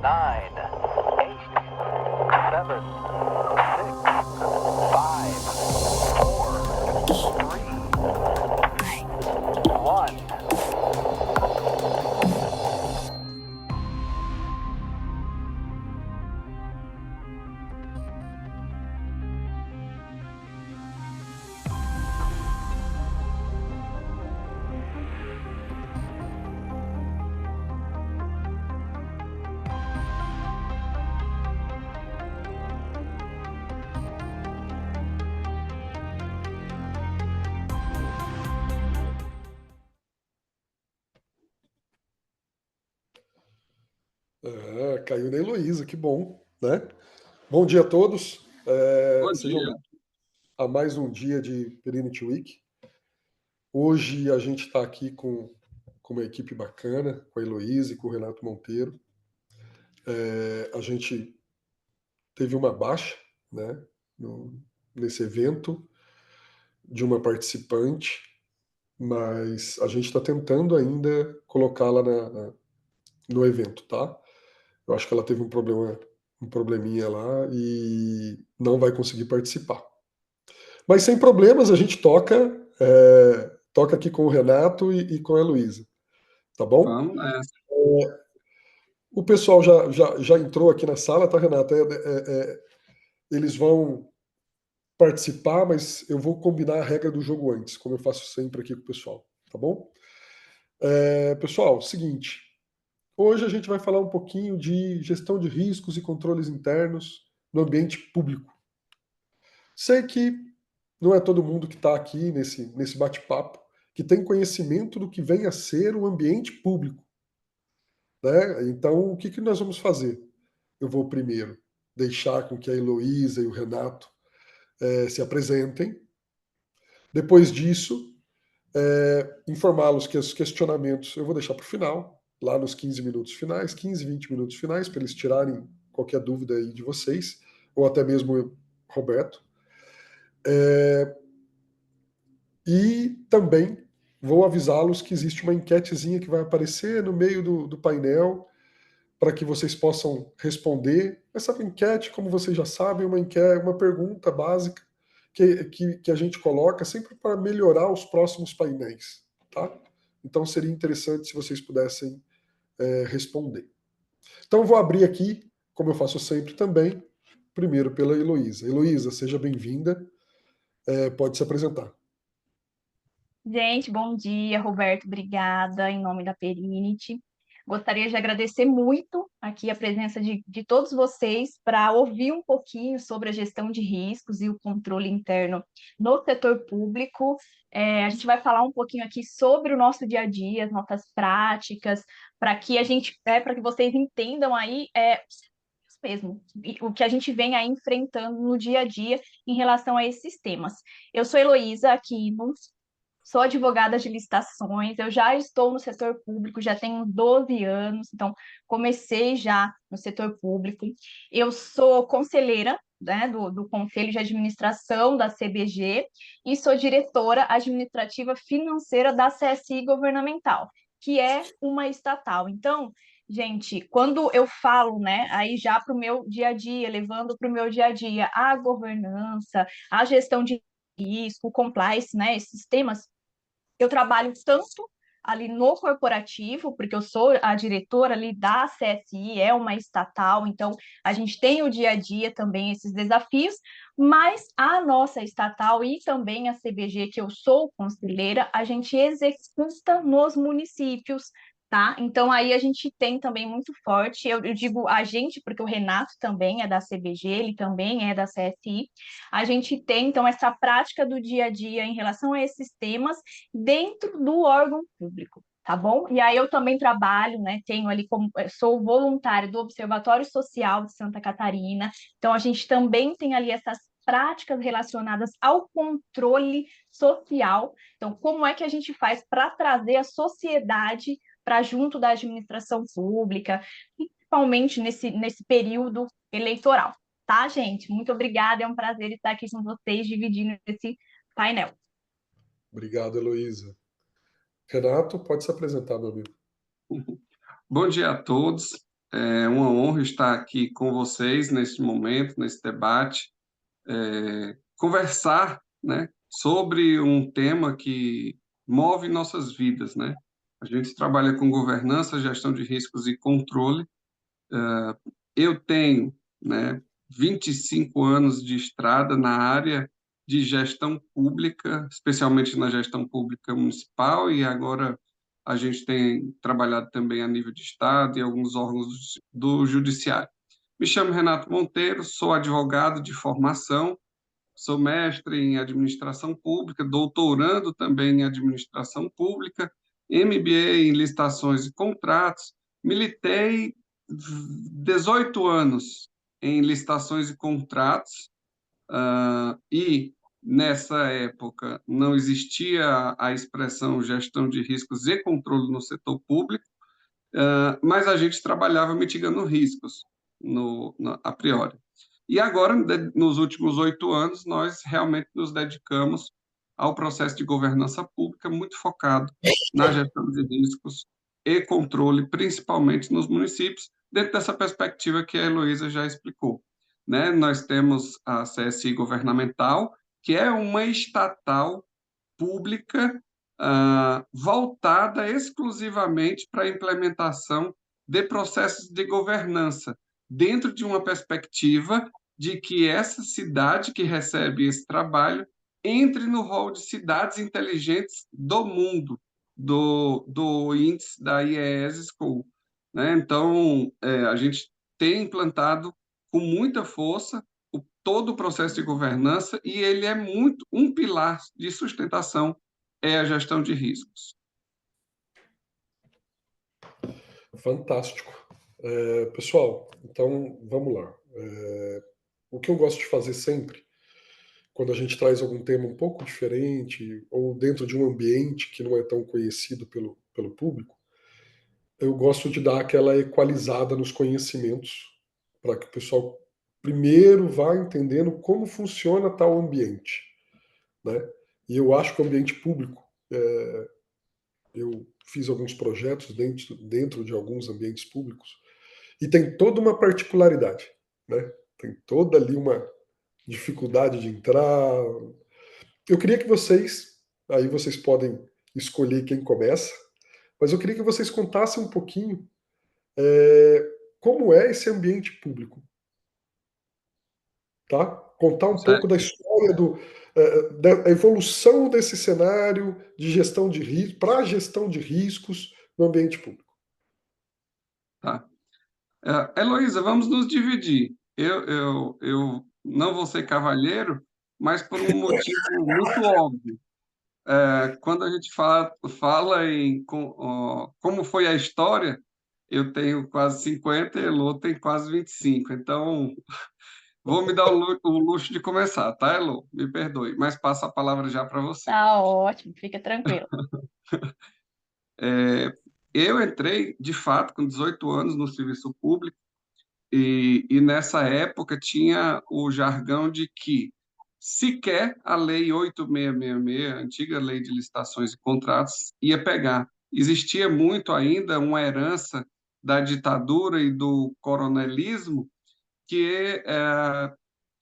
9, 8, 7, 6, 5, 4, 3, 1. Caiu na Heloísa, que bom, né? Bom dia a todos. Bom Sejam dia. bem-vindos a mais um dia de Perenity Week. Hoje a gente está aqui com uma equipe bacana, com a Heloísa e com o Renato Monteiro. A gente teve uma baixa, né, nesse evento de uma participante, mas a gente está tentando ainda colocá-la no evento, tá? Eu acho que ela teve um probleminha lá e não vai conseguir participar. Mas sem problemas, a gente toca aqui com o Renato e com a Heloísa, tá bom? Vamos nessa. O pessoal já entrou aqui na sala, tá, Renato? Eles vão participar, mas eu vou combinar a regra do jogo antes, como eu faço sempre aqui com o pessoal, tá bom? Pessoal, seguinte, hoje a gente vai falar um pouquinho de gestão de riscos e controles internos no ambiente público. Sei que não é todo mundo que está aqui nesse bate-papo que tem conhecimento do que vem a ser o ambiente público, né? Então, o que nós vamos fazer? Eu vou primeiro deixar com que a Heloísa e o Renato se apresentem. Depois disso, informá-los que os questionamentos eu vou deixar para o final, lá nos 15 minutos finais, 15, 20 minutos finais, para eles tirarem qualquer dúvida aí de vocês, ou até mesmo eu, Roberto. E também vou avisá-los que existe uma enquetezinha que vai aparecer no meio do painel para que vocês possam responder. Essa enquete, como vocês já sabem, uma pergunta básica que a gente coloca sempre para melhorar os próximos painéis, tá? Então seria interessante se vocês pudessem responder. Então eu vou abrir aqui, como eu faço sempre também, primeiro pela Heloísa. Heloísa, seja bem-vinda, pode se apresentar. Gente, bom dia, Roberto, obrigada, em nome da Perenity. Gostaria de agradecer muito aqui a presença de todos vocês para ouvir um pouquinho sobre a gestão de riscos e o controle interno no setor público. A gente vai falar um pouquinho aqui sobre o nosso dia a dia, as nossas práticas, para que para que vocês entendam aí mesmo, o que a gente vem aí enfrentando no dia a dia em relação a esses temas. Eu sou Heloísa Aquino, sou advogada de licitações, eu já estou no setor público, já tenho 12 anos, então comecei já no setor público. Eu sou conselheira, né, do Conselho de Administração da CBG e sou diretora administrativa financeira da CSI Governamental, que é uma estatal. Então, gente, quando eu falo, né, aí já para o meu dia a dia, levando para o meu dia a dia a governança, a gestão de risco, compliance, né, esses temas, eu trabalho tanto ali no corporativo, porque eu sou a diretora ali da CSI, é uma estatal, então a gente tem o dia a dia também esses desafios, mas a nossa estatal e também a CBG, que eu sou conselheira, a gente executa nos municípios, tá? Então aí a gente tem também muito forte, eu digo a gente, porque o Renato também é da CBG, ele também é da CSI, a gente tem então essa prática do dia a dia em relação a esses temas dentro do órgão público, tá bom? E aí eu também trabalho, né? Tenho ali como sou voluntária do Observatório Social de Santa Catarina, então a gente também tem ali essas práticas relacionadas ao controle social. Então, como é que a gente faz para trazer a sociedade para junto da administração pública, principalmente nesse período eleitoral, tá, gente? Muito obrigada, é um prazer estar aqui com vocês dividindo esse painel. Obrigado, Heloísa. Renato, pode se apresentar, meu amigo. Bom dia a todos. É uma honra estar aqui com vocês neste momento, nesse debate, conversar, né, sobre um tema que move nossas vidas, né? A gente trabalha com governança, gestão de riscos e controle. Eu tenho, né, 25 anos de estrada na área de gestão pública, especialmente na gestão pública municipal, e agora a gente tem trabalhado também a nível de Estado e alguns órgãos do Judiciário. Me chamo Renato Monteiro, sou advogado de formação, sou mestre em administração pública, doutorando também em administração pública, MBA em licitações e contratos, militei 18 anos em licitações e contratos, e nessa época não existia a expressão gestão de riscos e controle no setor público, mas a gente trabalhava mitigando riscos a priori. E agora, nos últimos 8 anos, nós realmente nos dedicamos ao processo de governança pública, muito focado na gestão de riscos e controle, principalmente nos municípios, dentro dessa perspectiva que a Heloísa já explicou, né? Nós temos a CSI governamental, que é uma estatal pública voltada exclusivamente para a implementação de processos de governança, dentro de uma perspectiva de que essa cidade que recebe esse trabalho entre no rol de cidades inteligentes do mundo, do índice da IES School, né? Então, a gente tem implantado com muita força todo o processo de governança, e ele é muito um pilar de sustentação é a gestão de riscos. Fantástico. Pessoal, então vamos lá. O que eu gosto de fazer sempre, quando a gente traz algum tema um pouco diferente, ou dentro de um ambiente que não é tão conhecido pelo público, eu gosto de dar aquela equalizada nos conhecimentos, para que o pessoal primeiro vá entendendo como funciona tal ambiente, né? E eu acho que o ambiente público, eu fiz alguns projetos dentro de alguns ambientes públicos, e tem toda uma particularidade, né? Tem toda ali uma dificuldade de entrar. Eu queria que vocês, aí vocês podem escolher quem começa, mas eu queria que vocês contassem um pouquinho como é esse ambiente público, tá? Contar um pouco da história da evolução desse cenário de gestão de risco para gestão de riscos no ambiente público. Tá. Heloísa, vamos nos dividir. Eu não vou ser cavalheiro, mas por um motivo muito óbvio. Quando a gente fala em como foi a história, eu tenho quase 50 e Elo tem quase 25. Então, vou me dar o luxo de começar, tá, Elo? Me perdoe, mas passo a palavra já para você. Tá ótimo, fica tranquilo. Eu entrei, de fato, com 18 anos no serviço público, e nessa época tinha o jargão de que sequer a Lei 8666, a antiga Lei de Licitações e Contratos, ia pegar. Existia muito ainda uma herança da ditadura e do coronelismo que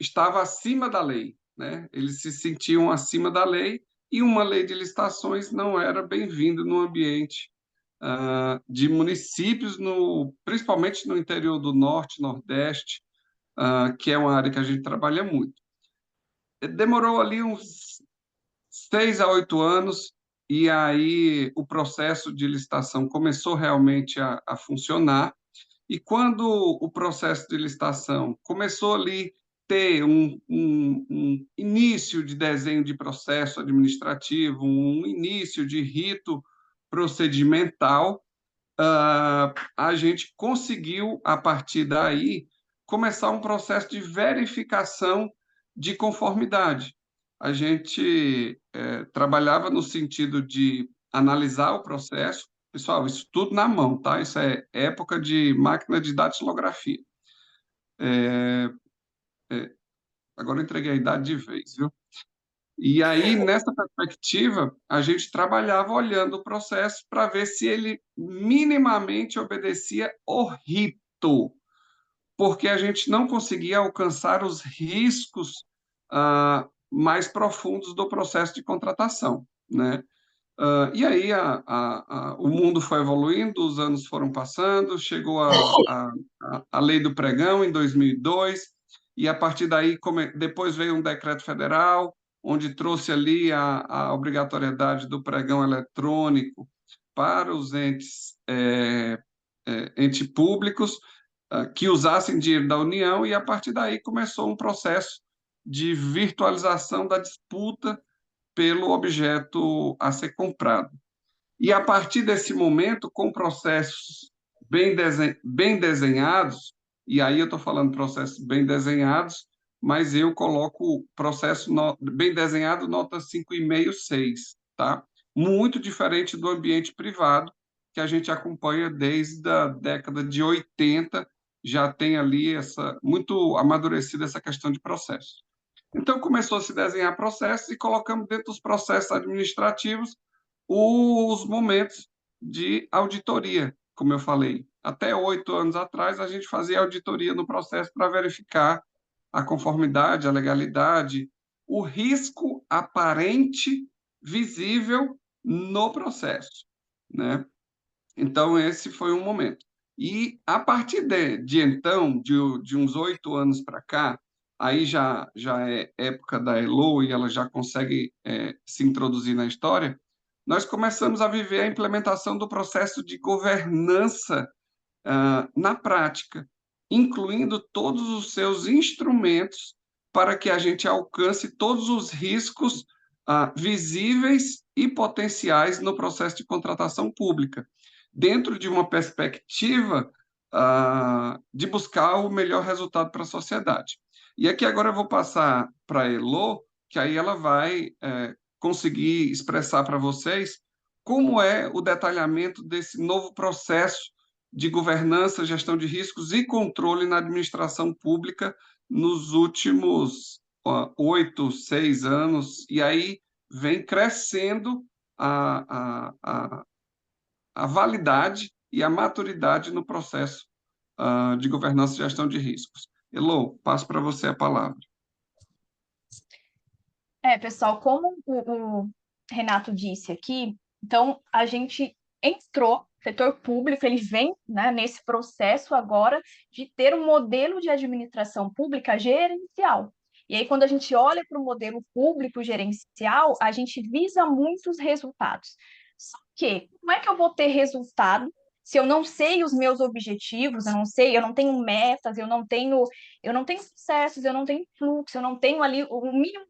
estava acima da lei, né? Eles se sentiam acima da lei, e uma lei de licitações não era bem-vinda no ambiente de municípios, principalmente no interior do Norte, Nordeste, que é uma área que a gente trabalha muito. Demorou ali uns 6 a 8 anos, e aí o processo de licitação começou realmente a funcionar. E quando o processo de licitação começou ali ter um início de desenho de processo administrativo, um início de rito procedimental, a gente conseguiu, a partir daí, começar um processo de verificação de conformidade. A gente trabalhava no sentido de analisar o processo. Pessoal, isso tudo na mão, tá? Isso é época de máquina de datilografia. Agora eu entreguei a idade de vez, viu? E aí, nessa perspectiva, a gente trabalhava olhando o processo para ver se ele minimamente obedecia o RIP, limitou, porque a gente não conseguia alcançar os riscos mais profundos do processo de contratação, né? E aí o mundo foi evoluindo, os anos foram passando, chegou a lei do pregão em 2002, e a partir daí depois veio um decreto federal, onde trouxe ali a obrigatoriedade do pregão eletrônico para os entes públicos que usassem dinheiro da União, e a partir daí começou um processo de virtualização da disputa pelo objeto a ser comprado. E a partir desse momento, com processos bem desenhados, e aí eu estou falando processos bem desenhados, mas eu coloco processo bem desenhado, nota 5,5, 6, tá? Muito diferente do ambiente privado, que a gente acompanha desde a década de 80, já tem ali muito amadurecida essa questão de processo. Então, começou a se desenhar processos e colocamos dentro dos processos administrativos os momentos de auditoria, como eu falei. Até 8 anos atrás, a gente fazia auditoria no processo para verificar a conformidade, a legalidade, o risco aparente visível no processo, né? Então, esse foi um momento. E a partir então, de uns 8 anos para cá, aí já é época da Elo e ela já consegue se introduzir na história, nós começamos a viver a implementação do processo de governança na prática, incluindo todos os seus instrumentos para que a gente alcance todos os riscos visíveis e potenciais no processo de contratação pública, dentro de uma perspectiva de buscar o melhor resultado para a sociedade. E aqui agora eu vou passar para a Elo, que aí ela vai conseguir expressar para vocês como é o detalhamento desse novo processo de governança, gestão de riscos e controle na administração pública nos últimos 8, 6 anos, e aí vem crescendo a validade e a maturidade no processo de governança e gestão de riscos. Elo, passo para você a palavra. Pessoal, como o Renato disse aqui, então a gente entrou, o setor público, ele vem, né, nesse processo agora de ter um modelo de administração pública gerencial. E aí, quando a gente olha para o modelo público gerencial, a gente visa muitos resultados. Só que, como é que eu vou ter resultado se eu não sei os meus objetivos, eu não tenho metas, eu não tenho processos, eu não tenho fluxo, eu não tenho ali o mínimo,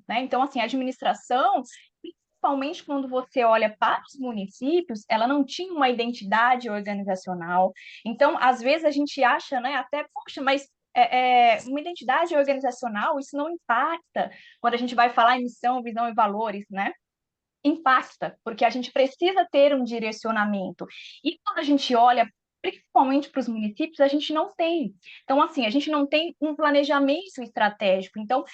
né? Então, assim, a administração, principalmente quando você olha para os municípios, ela não tinha uma identidade organizacional. Então, às vezes a gente acha, né, até, poxa, mas uma identidade organizacional, isso não impacta quando a gente vai falar em missão, visão e valores, né? Impacta, porque a gente precisa ter um direcionamento. E quando a gente olha principalmente para os municípios, a gente não tem. Então, assim, a gente não tem um planejamento estratégico. Então,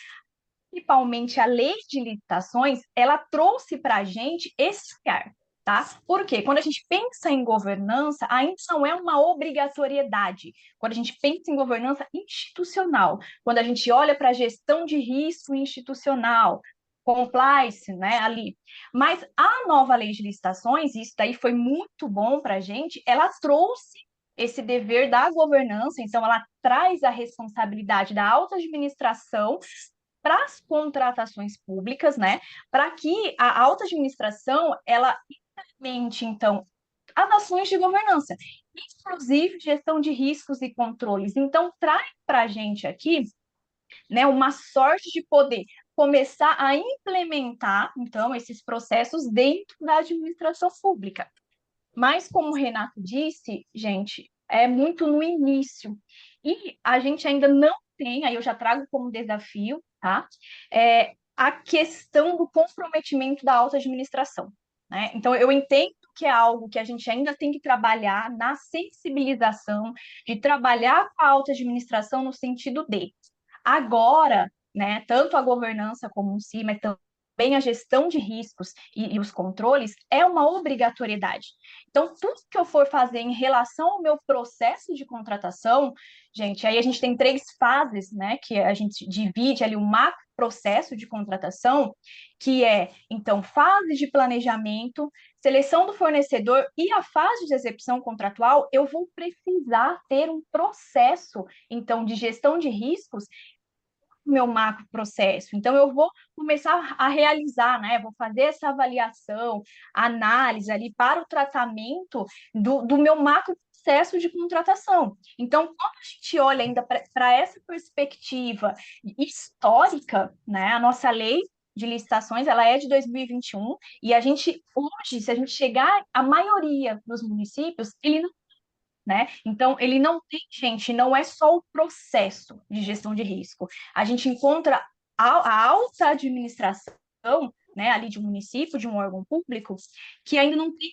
principalmente a lei de licitações, ela trouxe para a gente esse olhar, tá? Porque quando a gente pensa em governança, ainda não é uma obrigatoriedade. Quando a gente pensa em governança institucional, quando a gente olha para a gestão de risco institucional, compliance, né, ali. Mas a nova lei de licitações, isso daí foi muito bom para a gente, ela trouxe esse dever da governança, então ela traz a responsabilidade da alta administração para as contratações públicas, né, para que a alta administração, ela implemente, então, as ações de governança, inclusive gestão de riscos e controles. Então, traz para a gente aqui, né, uma sorte de poder começar a implementar, então, esses processos dentro da administração pública. Mas, como o Renato disse, gente, é muito no início. E a gente ainda não tem, aí eu já trago como desafio, tá? A questão do comprometimento da alta administração, né? Então, eu entendo que é algo que a gente ainda tem que trabalhar na sensibilização, de trabalhar com a alta administração no sentido de agora, né, tanto a governança como o si, mas bem a gestão de riscos e os controles é uma obrigatoriedade. Então, tudo que eu for fazer em relação ao meu processo de contratação, gente, aí a gente tem 3 fases, né, que a gente divide ali o macro processo de contratação, que é, então, fase de planejamento, seleção do fornecedor e a fase de execução contratual, eu vou precisar ter um processo, então, de gestão de riscos meu macro processo. Então, eu vou começar a realizar, né? Vou fazer essa avaliação, análise ali para o tratamento do meu macro processo de contratação. Então, quando a gente olha ainda para essa perspectiva histórica, né? A nossa lei de licitações, ela é de 2021, e a gente, hoje, se a gente chegar, a maioria dos municípios, ele não, né? Então, ele não tem, gente, não é só o processo de gestão de risco. A gente encontra a alta administração, né, ali de um município, de um órgão público, que ainda não tem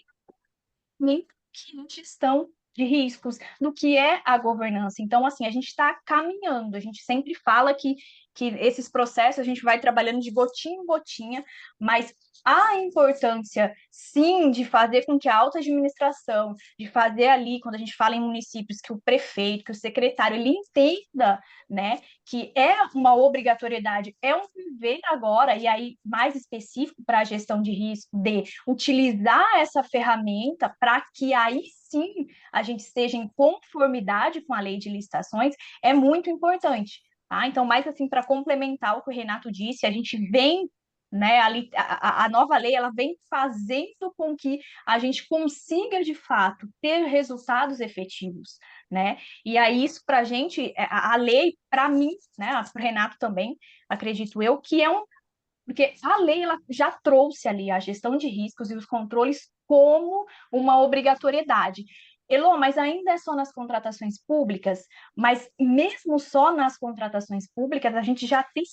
nem que é gestão de riscos, do que é a governança. Então, assim, a gente está caminhando, a gente sempre fala que esses processos a gente vai trabalhando de gotinha em gotinha, mas a importância, sim, de fazer com que a alta administração, de fazer ali, quando a gente fala em municípios, que o prefeito, que o secretário, ele entenda, né, que é uma obrigatoriedade, é um dever agora, e aí mais específico para a gestão de risco, de utilizar essa ferramenta para que aí sim a gente esteja em conformidade com a lei de licitações, é muito importante. Tá? Então, mais assim, para complementar o que o Renato disse, a gente vem, né, a nova lei, ela vem fazendo com que a gente consiga, de fato, ter resultados efetivos, né? E aí, isso para a gente, a lei, para mim, né, para o Renato também, acredito eu, que é um porque a lei ela já trouxe ali a gestão de riscos e os controles como uma obrigatoriedade. Elô, mas ainda é só nas contratações públicas, mas mesmo só nas contratações públicas, a gente já tem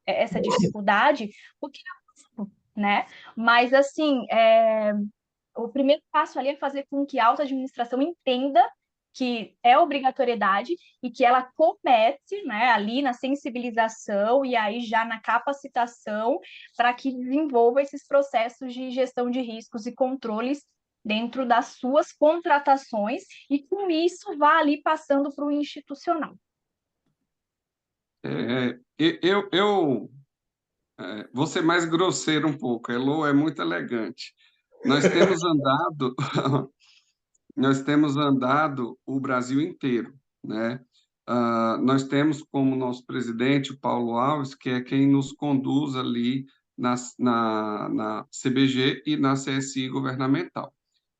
essa dificuldade, porque, né? Mas, assim, o primeiro passo ali é fazer com que a alta administração entenda que é obrigatoriedade e que ela comece, né, ali na sensibilização e aí já na capacitação para que desenvolva esses processos de gestão de riscos e controles dentro das suas contratações e com isso vá ali passando para o institucional. Eu vou ser mais grosseiro um pouco. Elô é muito elegante. Nós temos andado, nós temos andado o Brasil inteiro, né? Nós temos como nosso presidente o Paulo Alves, que é quem nos conduz ali na CBG e na CSI governamental.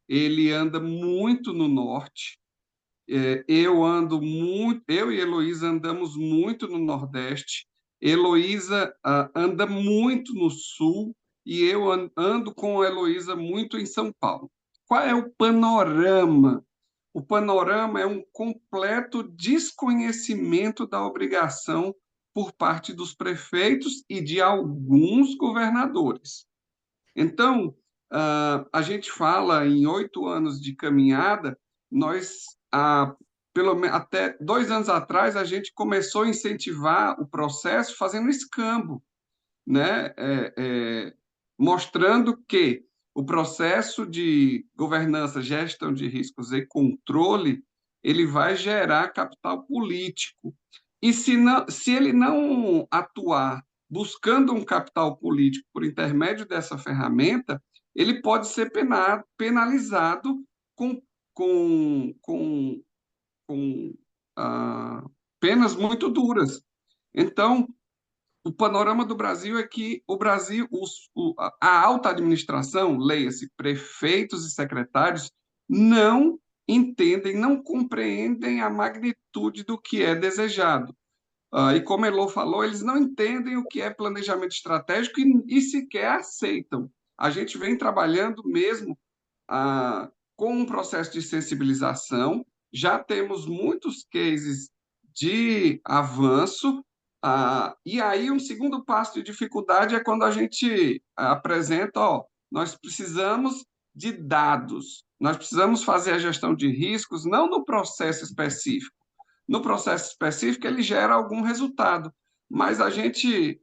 Ele anda muito no norte. Eu ando muito, eu e Heloísa andamos muito no Nordeste. Heloísa anda muito no Sul e eu ando com a Heloísa muito em São Paulo. Qual é o panorama? O panorama é um completo desconhecimento da obrigação por parte dos prefeitos e de alguns governadores. Então, a gente fala em 8 anos de caminhada, nós, até 2 anos atrás, a gente começou a incentivar o processo fazendo escambo, né? Mostrando que o processo de governança, gestão de riscos e controle, ele vai gerar capital político. E se ele não atuar buscando um capital político por intermédio dessa ferramenta, ele pode ser penalizado com, com, com, com penas muito duras. Então, o panorama do Brasil é que o Brasil, a alta administração, leia-se prefeitos e secretários, não entendem, não compreendem a magnitude do que é desejado. E como Elô falou, eles não entendem o que é planejamento estratégico e sequer aceitam. A gente vem trabalhando mesmo com um processo de sensibilização, já temos muitos cases de avanço, e aí um segundo passo de dificuldade é quando a gente apresenta, nós precisamos de dados, nós precisamos fazer a gestão de riscos, não no processo específico. No processo específico, ele gera algum resultado, mas a gente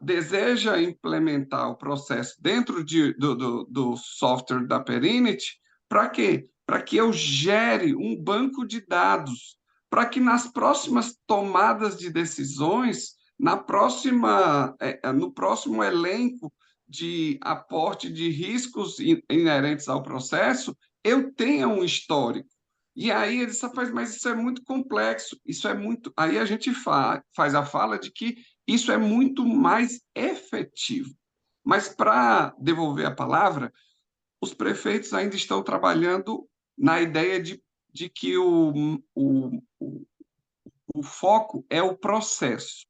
deseja implementar o processo dentro do software da Perinit, para quê? Para que eu gere um banco de dados, para que nas próximas tomadas de decisões, no próximo elenco de aporte de riscos inerentes ao processo, eu tenha um histórico. E aí ele só faz, mas isso é muito complexo, isso é muito. Aí a gente faz a fala de que isso é muito mais efetivo. Mas para devolver a palavra, os prefeitos ainda estão trabalhando na ideia de que o foco é o processo.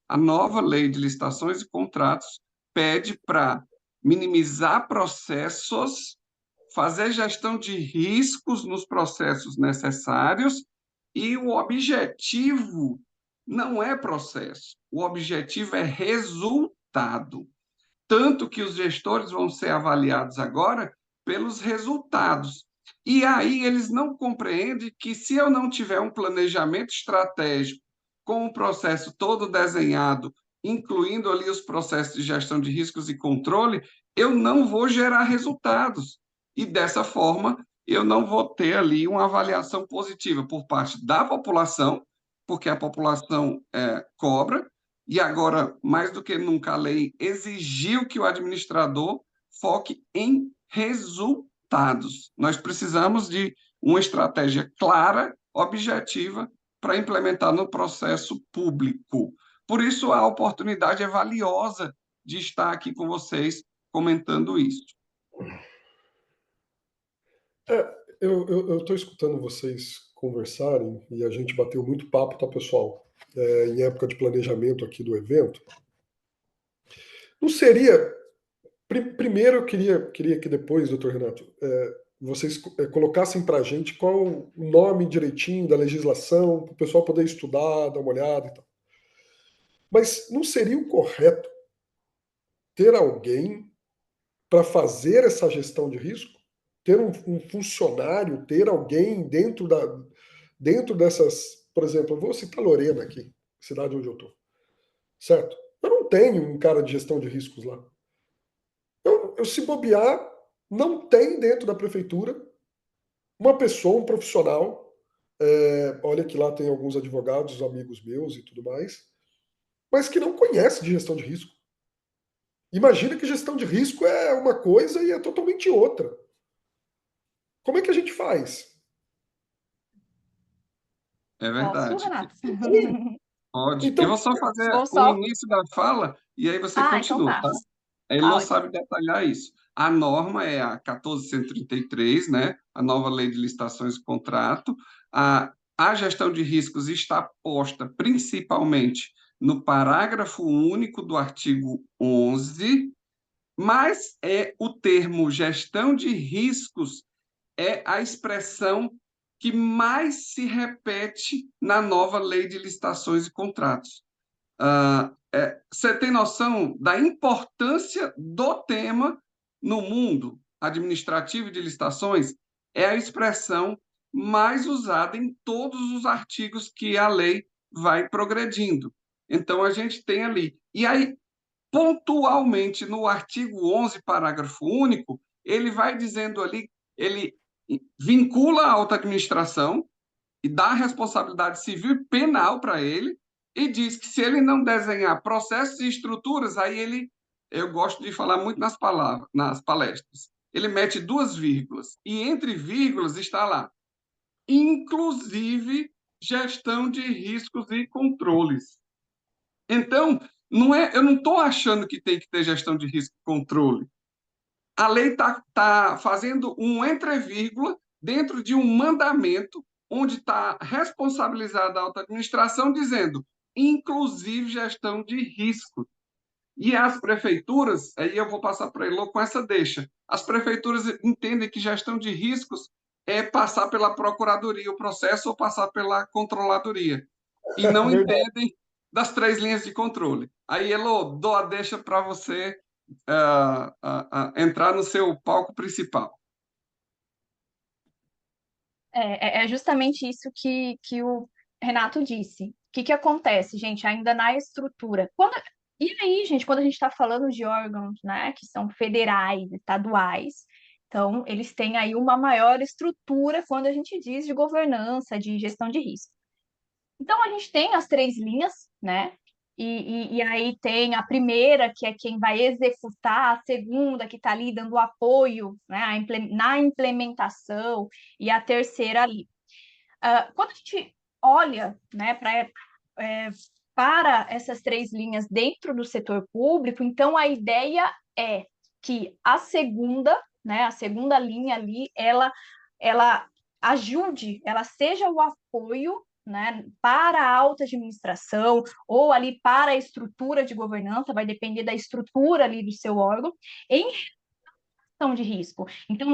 A nova lei de licitações e contratos pede para minimizar processos, fazer gestão de riscos nos processos necessários, e o objetivo não é processo, o objetivo é resultado. Tanto que os gestores vão ser avaliados agora pelos resultados. E aí eles não compreendem que, se eu não tiver um planejamento estratégico com o processo todo desenhado, incluindo ali os processos de gestão de riscos e controle, eu não vou gerar resultados. E dessa forma, eu não vou ter ali uma avaliação positiva por parte da população, porque a população cobra, e agora, mais do que nunca, a lei exigiu que o administrador foque em resultados. Nós precisamos de uma estratégia clara, objetiva, para implementar no processo público. Por isso, a oportunidade é valiosa de estar aqui com vocês comentando isso. Eu estou escutando vocês conversarem e a gente bateu muito papo, tá, pessoal? Em época de planejamento aqui do evento. Não seria. Primeiro, eu queria que depois, doutor Renato, vocês colocassem para a gente qual o nome direitinho da legislação, para o pessoal poder estudar, dar uma olhada e tal. Mas não seria o correto ter alguém para fazer essa gestão de risco? Ter um funcionário, ter alguém dentro dessas. Por exemplo, eu vou citar Lorena aqui, cidade onde eu estou. Certo? Eu não tenho um cara de gestão de riscos lá. Se bobear, não tem dentro da prefeitura uma pessoa, um profissional. Olha que lá tem alguns advogados, amigos meus e tudo mais, mas que não conhece de gestão de risco. Imagina que gestão de risco é uma coisa e é totalmente outra. Como é que a gente faz? É Posso, verdade. Renato? Pode. Eu Então, vou só fazer Ou o só. início da fala e aí você Então continua, tá. tá? A Tá Elô ótimo. sabe detalhar isso. A norma é a 1433, né? A nova lei de licitações e contrato. A gestão de riscos está posta principalmente no parágrafo único do artigo 11, mas o termo gestão de riscos é a expressão que mais se repete na nova lei de licitações e contratos. Você tem noção da importância do tema no mundo administrativo e de licitações? É a expressão mais usada em todos os artigos que a lei vai progredindo. Então, a gente tem ali. E aí, pontualmente, no artigo 11, parágrafo único, ele vai dizendo ali, ele vincula a alta administração e dá responsabilidade civil e penal para ele, e diz que, se ele não desenhar processos e estruturas, aí ele, eu gosto de falar muito nas palestras, ele mete 2 vírgulas, e entre vírgulas está lá, inclusive gestão de riscos e controles. Então, eu não estou achando que tem que ter gestão de risco e controle. A lei está fazendo um entrevírgula dentro de um mandamento onde está responsabilizada a alta administração, dizendo, inclusive gestão de risco. E as prefeituras, aí eu vou passar para a Elô com essa deixa, as prefeituras entendem que gestão de riscos é passar pela procuradoria o processo ou passar pela controladoria. E não verdade. entendem das 3 linhas de controle. Aí, Elô, dou a deixa para você entrar no seu palco principal. É justamente isso que o Renato disse. O que acontece, gente, ainda na estrutura? E aí, gente, quando a gente está falando de órgãos, né, que são federais, estaduais, então eles têm aí uma maior estrutura quando a gente diz de governança, de gestão de risco. Então, a gente tem as três linhas, né? E aí tem a primeira, que é quem vai executar, a segunda, que está ali dando apoio, né, na implementação, e a terceira ali. Quando a gente olha, né, para essas três linhas dentro do setor público, então a ideia é que a segunda, né, a segunda linha ali, ela ajude, ela seja o apoio, né, para a alta administração ou ali para a estrutura de governança, vai depender da estrutura ali do seu órgão, em gestão de risco. Então,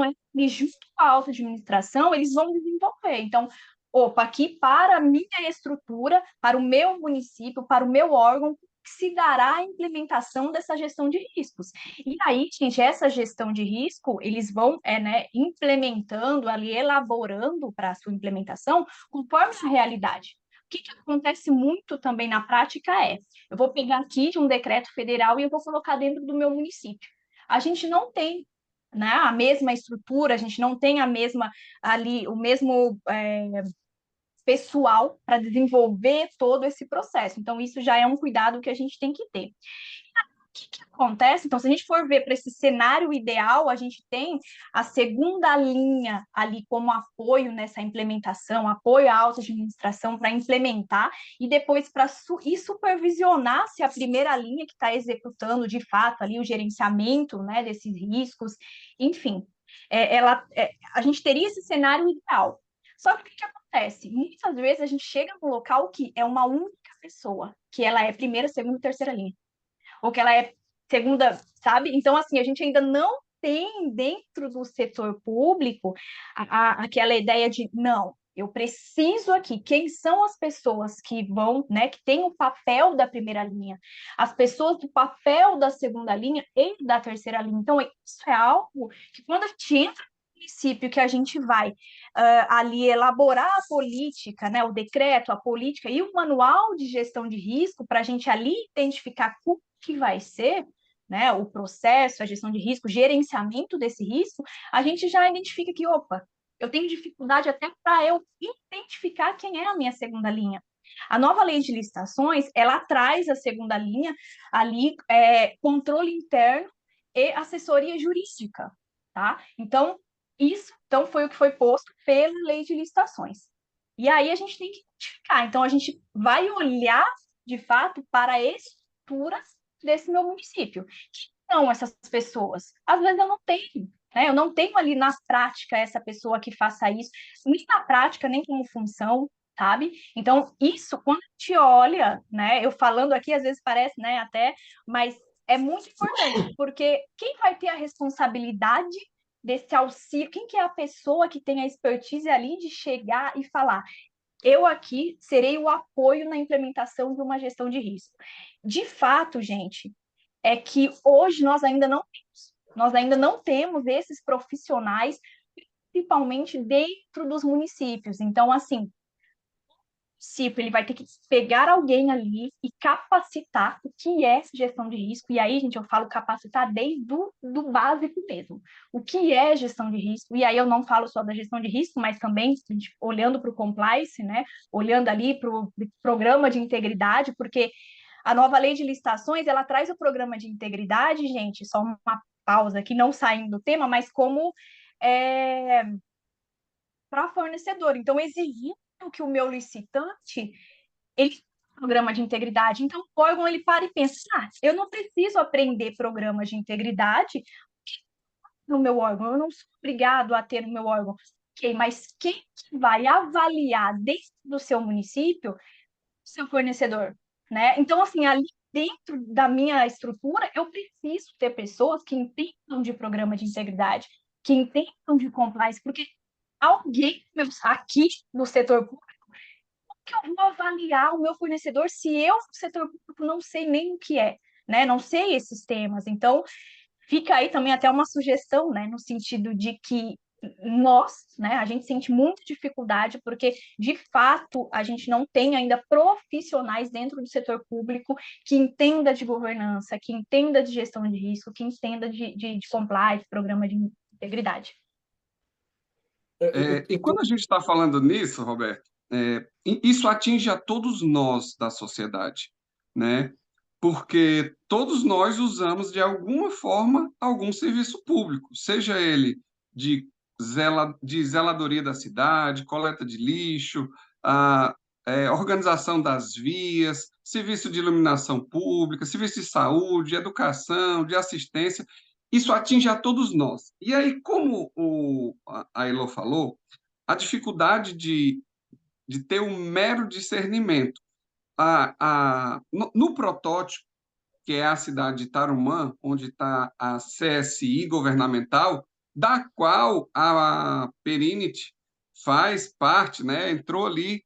junto com a alta administração, eles vão desenvolver. Então, opa, aqui para a minha estrutura, para o meu município, para o meu órgão, se dará a implementação dessa gestão de riscos. E aí, gente, essa gestão de risco, eles vão né, implementando ali, elaborando para a sua implementação, conforme a realidade. O que acontece muito também na prática eu vou pegar aqui de um decreto federal e eu vou colocar dentro do meu município. A gente não tem, né, a mesma estrutura, a gente não tem a mesma ali, o mesmo pessoal para desenvolver todo esse processo. Então, isso já é um cuidado que a gente tem que ter. O que acontece? Então, se a gente for ver para esse cenário ideal, a gente tem a segunda linha ali como apoio nessa implementação, apoio à alta administração para implementar e depois para supervisionar se a primeira linha que está executando de fato ali o gerenciamento, né, desses riscos, enfim. A gente teria esse cenário ideal. Só que o que acontece? Muitas vezes a gente chega no local que é uma única pessoa, que ela é primeira, segunda e terceira linha ou que ela é segunda, sabe? Então, assim, a gente ainda não tem dentro do setor público aquela ideia de, não, eu preciso aqui, quem são as pessoas que vão, né, que têm o papel da primeira linha, as pessoas do papel da segunda linha e da terceira linha. Então, isso é algo que quando a gente entra no município, que a gente vai ali elaborar a política, né, o decreto, a política e o manual de gestão de risco, para a gente ali identificar como que vai ser, né, o processo, a gestão de risco, gerenciamento desse risco, a gente já identifica que, opa, eu tenho dificuldade até para eu identificar quem é a minha segunda linha. A nova lei de licitações, ela traz a segunda linha ali, controle interno e assessoria jurídica, tá? Então, isso então, foi o que foi posto pela lei de licitações. E aí a gente tem que identificar. Então, a gente vai olhar, de fato, para a estrutura desse meu município. Quem são essas pessoas? Às vezes eu não tenho, né? Eu não tenho ali na prática essa pessoa que faça isso, nem na prática, nem como função, sabe? Então, isso, quando a gente olha, né? Eu falando aqui, às vezes parece, né, até, mas é muito importante, porque quem vai ter a responsabilidade desse auxílio, quem que é a pessoa que tem a expertise ali de chegar e falar, eu aqui serei o apoio na implementação de uma gestão de risco. De fato, gente, é que hoje nós ainda não temos esses profissionais, principalmente dentro dos municípios. Então, assim, município ele vai ter que pegar alguém ali e capacitar o que é gestão de risco. E aí, gente, eu falo capacitar desde do básico mesmo. O que é gestão de risco? E aí eu não falo só da gestão de risco, mas também olhando para o compliance, né? Olhando ali para o programa de integridade, porque a nova lei de licitações, ela traz o programa de integridade, gente, só uma pausa aqui, não saindo do tema, mas como para fornecedor. Então, exigindo que o meu licitante ele tem um programa de integridade. Então, o órgão ele para e pensa: eu não preciso aprender programa de integridade no meu órgão, eu não sou obrigado a ter no meu órgão. Ok, mas quem vai avaliar dentro do seu município o seu fornecedor, né? Então, assim, ali dentro da minha estrutura, eu preciso ter pessoas que entendam de programa de integridade, que entendam de compliance, porque alguém aqui no setor público, como que eu vou avaliar o meu fornecedor se eu, no setor público, não sei nem o que é, né? Não sei esses temas. Então, fica aí também até uma sugestão, né? No sentido de que né, a gente sente muita dificuldade porque, de fato, a gente não tem ainda profissionais dentro do setor público que entenda de governança, que entenda de gestão de risco, que entenda de compliance, programa de integridade. E quando a gente está falando nisso, Roberto, isso atinge a todos nós da sociedade, né? Porque todos nós usamos, de alguma forma, algum serviço público, seja ele de, de zeladoria da cidade, coleta de lixo, a, organização das vias, serviço de iluminação pública, serviço de saúde, educação, de assistência. Isso atinge a todos nós. E aí, como a Elô falou, a dificuldade de ter um mero discernimento. No protótipo, que é a cidade de Tarumã, onde está a CSI governamental, da qual a Perinit faz parte, né? Entrou ali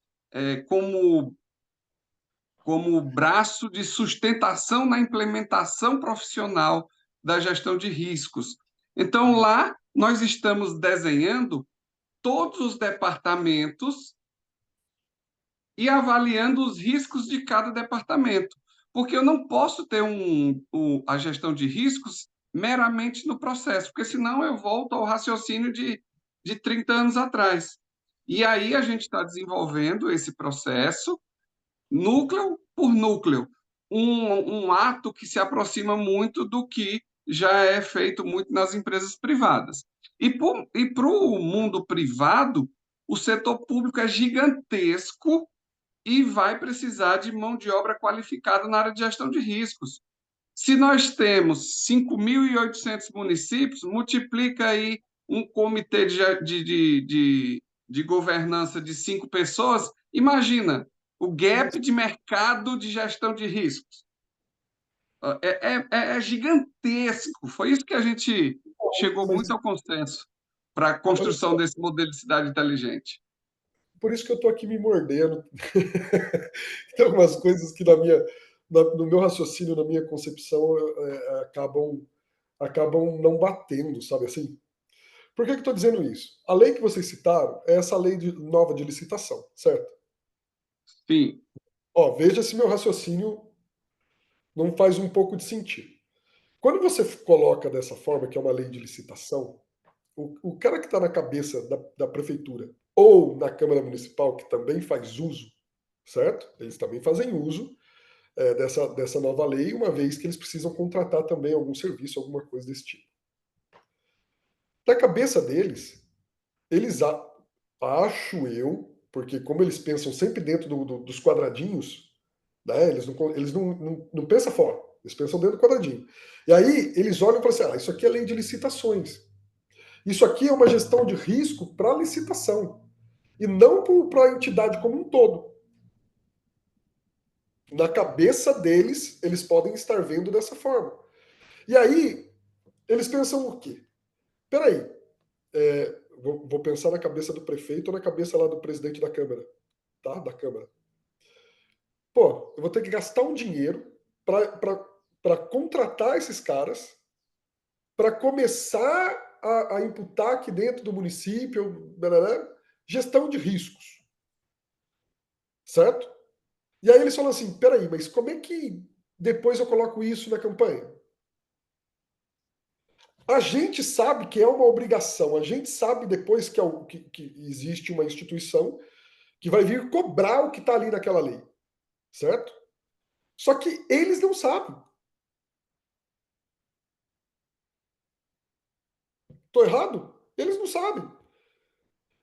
como braço de sustentação na implementação profissional da gestão de riscos. Então, lá, nós estamos desenhando todos os departamentos e avaliando os riscos de cada departamento, porque eu não posso ter a gestão de riscos meramente no processo, porque senão eu volto ao raciocínio de 30 anos atrás. E aí a gente está desenvolvendo esse processo núcleo por núcleo, um ato que se aproxima muito do que já é feito muito nas empresas privadas. E para o mundo privado, o setor público é gigantesco e vai precisar de mão de obra qualificada na área de gestão de riscos. Se nós temos 5.800 municípios, multiplica aí um comitê de governança de 5 pessoas, imagina o gap de mercado de gestão de riscos. É gigantesco. Foi isso que a gente chegou muito ao consenso para a construção desse modelo de cidade inteligente. Por isso que eu estou aqui me mordendo. Tem algumas coisas que no meu raciocínio, na minha concepção, acabam não batendo, sabe assim? Por que eu estou dizendo isso? A lei que vocês citaram é essa lei nova de licitação, certo? Sim. Ó, veja se meu raciocínio não faz um pouco de sentido. Quando você coloca dessa forma, que é uma lei de licitação, o cara que está na cabeça da prefeitura ou na Câmara Municipal, que também faz uso, certo? Eles também fazem uso dessa nova lei, uma vez que eles precisam contratar também algum serviço, alguma coisa desse tipo. Na cabeça deles, eles acho eu, porque como eles pensam sempre dentro dos quadradinhos, né, eles não pensam fora, eles pensam dentro do quadradinho. E aí eles olham e falam assim, isso aqui é lei de licitações. Isso aqui é uma gestão de risco para licitação e não para a entidade como um todo. Na cabeça deles, eles podem estar vendo dessa forma. E aí, eles pensam o quê? Peraí, vou pensar na cabeça do prefeito ou na cabeça lá do presidente da Câmara, tá? Da Câmara. Pô, eu vou ter que gastar um dinheiro para contratar esses caras, para começar a imputar aqui dentro do município, gestão de riscos. Certo? E aí eles falam assim, peraí, mas como é que depois eu coloco isso na campanha? A gente sabe que é uma obrigação, a gente sabe depois que existe uma instituição que vai vir cobrar o que está ali naquela lei, certo? Só que eles não sabem. Tô errado? Eles não sabem.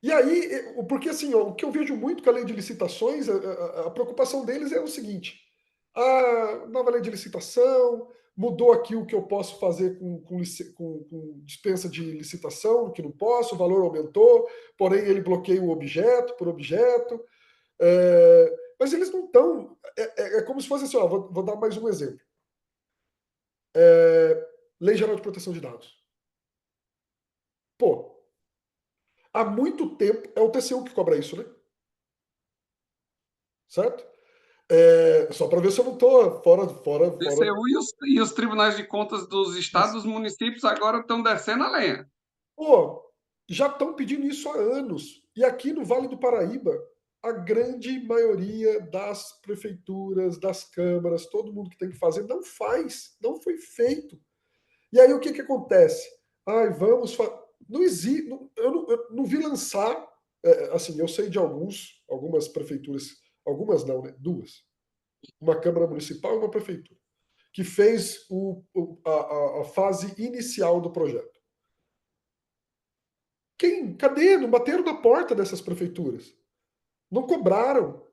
E aí, porque assim, ó, o que eu vejo muito com a lei de licitações, a preocupação deles é o seguinte: a nova lei de licitação mudou aqui o que eu posso fazer com dispensa de licitação, o que não posso, o valor aumentou, porém ele bloqueia o objeto por objeto. Mas eles não estão. É como se fosse assim, ó, vou dar mais um exemplo. Lei Geral de Proteção de Dados. Pô, há muito tempo é o TCU que cobra isso, né? Certo? Só para ver se eu não estou fora. TCU e os tribunais de contas dos estados, dos municípios agora estão descendo a lenha. Pô, já estão pedindo isso há anos. E aqui no Vale do Paraíba, a grande maioria das prefeituras, das câmaras, todo mundo que tem que fazer, não faz, não foi feito. E aí o que acontece? Ai, não existe, eu não vi lançar, assim, eu sei de algumas prefeituras, algumas não, né? Duas. Uma Câmara Municipal e uma Prefeitura, que fez a fase inicial do projeto. Cadê? Não bateram na porta dessas prefeituras. Não cobraram.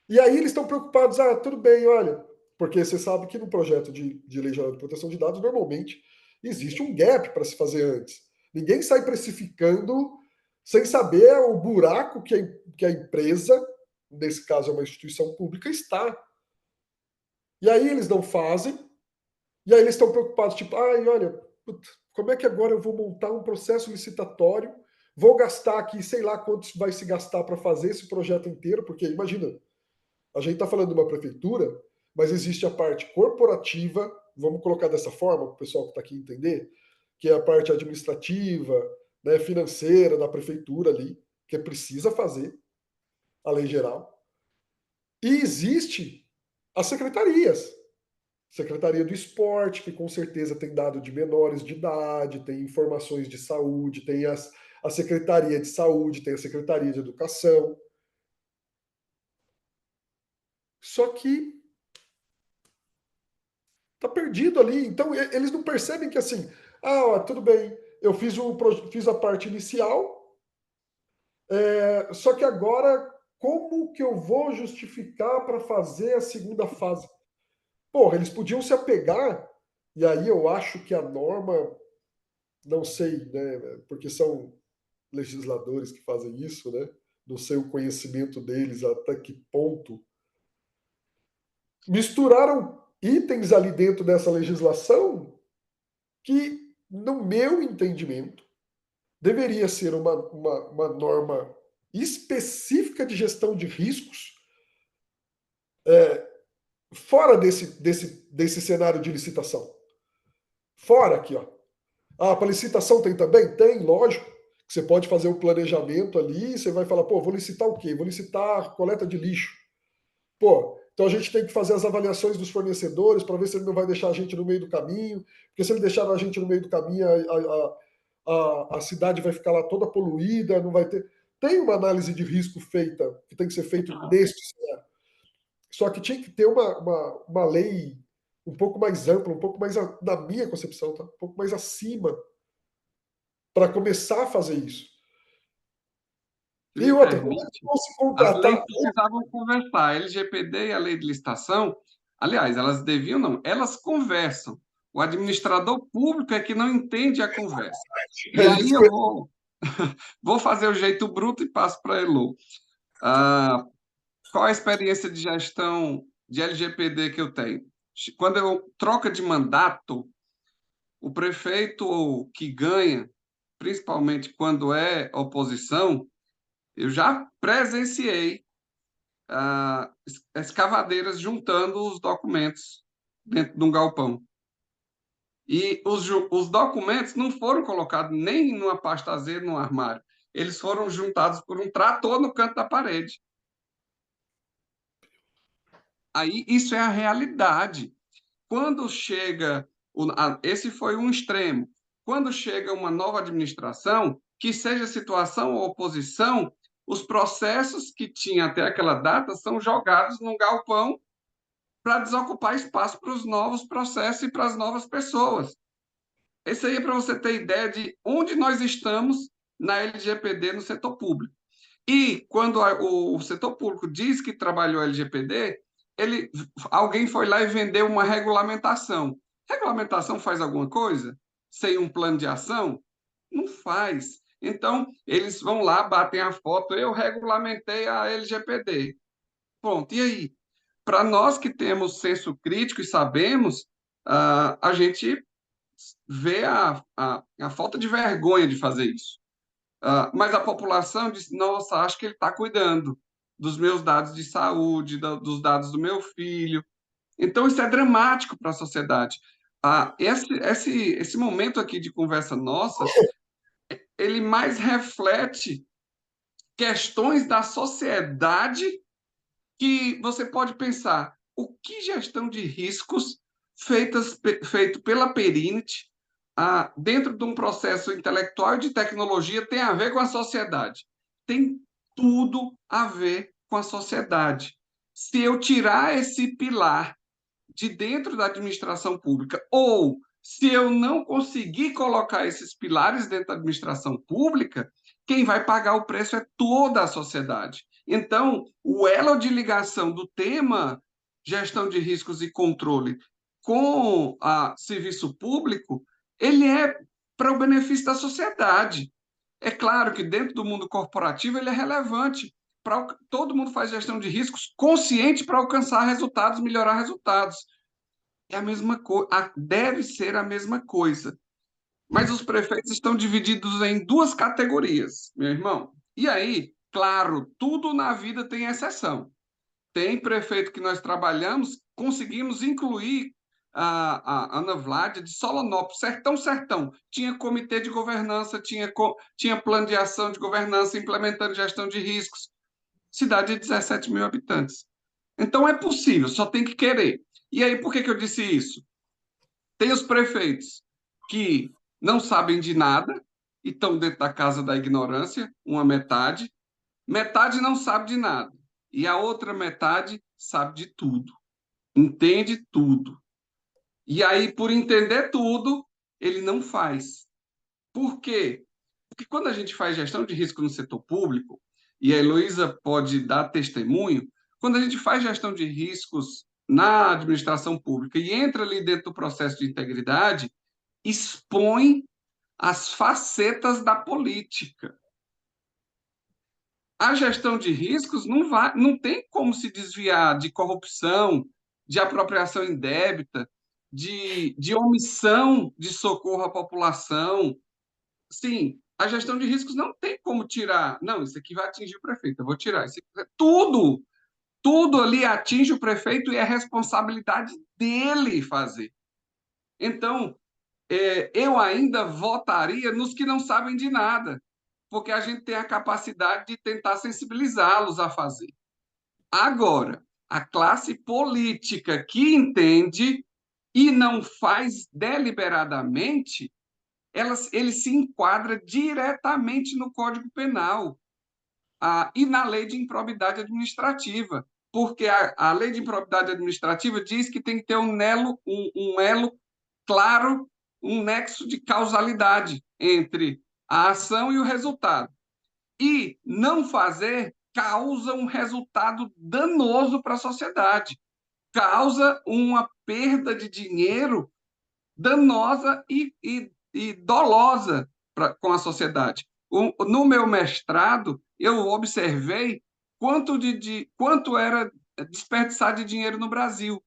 E aí eles estão preocupados, tudo bem, olha, porque você sabe que no projeto de lei geral de proteção de dados, normalmente existe um gap para se fazer antes. Ninguém sai precificando sem saber o buraco que a empresa, nesse caso é uma instituição pública, está. E aí eles não fazem, e aí eles estão preocupados, tipo, olha, como é que agora eu vou montar um processo licitatório, vou gastar aqui, sei lá quanto vai se gastar para fazer esse projeto inteiro, porque imagina, a gente está falando de uma prefeitura, mas existe a parte corporativa, vamos colocar dessa forma, para o pessoal que está aqui entender, que é a parte administrativa, né, financeira da prefeitura ali, que precisa fazer a lei geral. E existe as secretarias. Secretaria do Esporte, que com certeza tem dado de menores de idade, tem informações de saúde, tem a Secretaria de Saúde, tem a Secretaria de Educação. Só que tá perdido ali. Então, eles não percebem que assim, tudo bem, eu fiz a parte inicial, só que agora, como que eu vou justificar para fazer a segunda fase? Porra, eles podiam se apegar, e aí eu acho que a norma, não sei, né, porque são legisladores que fazem isso, né? Não sei o conhecimento deles até que ponto. Misturaram itens ali dentro dessa legislação que, no meu entendimento, deveria ser uma norma específica de gestão de riscos, fora desse cenário de licitação. Fora aqui, ó. Para licitação tem também? Tem, lógico. Você pode fazer o planejamento ali, você vai falar, vou licitar o quê? Vou licitar coleta de lixo. Então a gente tem que fazer as avaliações dos fornecedores para ver se ele não vai deixar a gente no meio do caminho, porque se ele deixar a gente no meio do caminho, a cidade vai ficar lá toda poluída, não vai ter. Tem uma análise de risco feita, que tem que ser feito neste cenário. Só que tinha que ter uma lei um pouco mais ampla, um pouco mais, na minha concepção, tá? Um pouco mais acima, para começar a fazer isso. E outra, como é que vão se As contratar? leis precisavam conversar. A LGPD e a lei de licitação, aliás, elas deviam, não, elas conversam. O administrador público é que não entende a conversa. E aí eu vou fazer o jeito bruto e passo para a Elo. Qual a experiência de gestão de LGPD que eu tenho? Quando eu troca de mandato, o prefeito que ganha, principalmente quando é oposição, eu já presenciei escavadeiras juntando os documentos dentro de um galpão. E os documentos não foram colocados nem numa pasta Z, num armário. Eles foram juntados por um trator no canto da parede. Aí isso é a realidade. Quando chega, esse foi um extremo. Quando chega uma nova administração, que seja situação ou oposição, os processos que tinha até aquela data são jogados num galpão para desocupar espaço para os novos processos e para as novas pessoas. Esse aí é para você ter ideia de onde nós estamos na LGPD no setor público. E quando o setor público diz que trabalhou LGPD, alguém foi lá e vendeu uma regulamentação. Regulamentação faz alguma coisa? Sem um plano de ação? Não faz. Então, eles vão lá, batem a foto, eu regulamentei a LGPD. Pronto, e aí? Para nós que temos senso crítico e sabemos, a gente vê a falta de vergonha de fazer isso. Mas a população diz, nossa, acho que ele está cuidando dos meus dados de saúde, dos dados do meu filho. Então, isso é dramático para a sociedade. Esse momento aqui de conversa nossa ele mais reflete questões da sociedade que você pode pensar o que gestão de riscos feito pela Perinit dentro de um processo intelectual e de tecnologia tem a ver com a sociedade. Tem tudo a ver com a sociedade. Se eu tirar esse pilar de dentro da administração pública, ou se eu não conseguir colocar esses pilares dentro da administração pública, quem vai pagar o preço é toda a sociedade. Então, o elo de ligação do tema gestão de riscos e controle com a serviço público, ele é para o benefício da sociedade. É claro que dentro do mundo corporativo ele é relevante. Todo mundo faz gestão de riscos consciente para alcançar resultados, melhorar resultados. É a mesma coisa, deve ser a mesma coisa. Mas os prefeitos estão divididos em duas categorias, meu irmão. E aí, claro, tudo na vida tem exceção. Tem prefeito que nós trabalhamos, conseguimos incluir a Ana Vládia de Solonópolis, sertão. Tinha comitê de governança, tinha plano de ação de governança, implementando gestão de riscos. Cidade de 17 mil habitantes. Então é possível, só tem que querer. E aí, por que eu disse isso? Tem os prefeitos que não sabem de nada e estão dentro da casa da ignorância, uma metade. Metade não sabe de nada. E a outra metade sabe de tudo. Entende tudo. E aí, por entender tudo, ele não faz. Por quê? Porque quando a gente faz gestão de risco no setor público, e a Heloísa pode dar testemunho, quando a gente faz gestão de riscos na administração pública e entra ali dentro do processo de integridade, expõe as facetas da política. A gestão de riscos não tem como se desviar de corrupção, de apropriação indébita, de omissão de socorro à população. Sim, a gestão de riscos não tem como tirar. Não, isso aqui vai atingir o prefeito, eu vou tirar. Tudo ali atinge o prefeito e é responsabilidade dele fazer. Então, eu ainda votaria nos que não sabem de nada, porque a gente tem a capacidade de tentar sensibilizá-los a fazer. Agora, a classe política que entende e não faz deliberadamente, ele se enquadra diretamente no Código Penal e na lei de improbidade administrativa, porque a lei de improbidade administrativa diz que tem que ter um elo claro, um nexo de causalidade entre a ação e o resultado. E não fazer causa um resultado danoso para a sociedade, causa uma perda de dinheiro danosa e dolosa com a sociedade. No meu mestrado, eu observei quanto era desperdiçado de dinheiro no Brasil.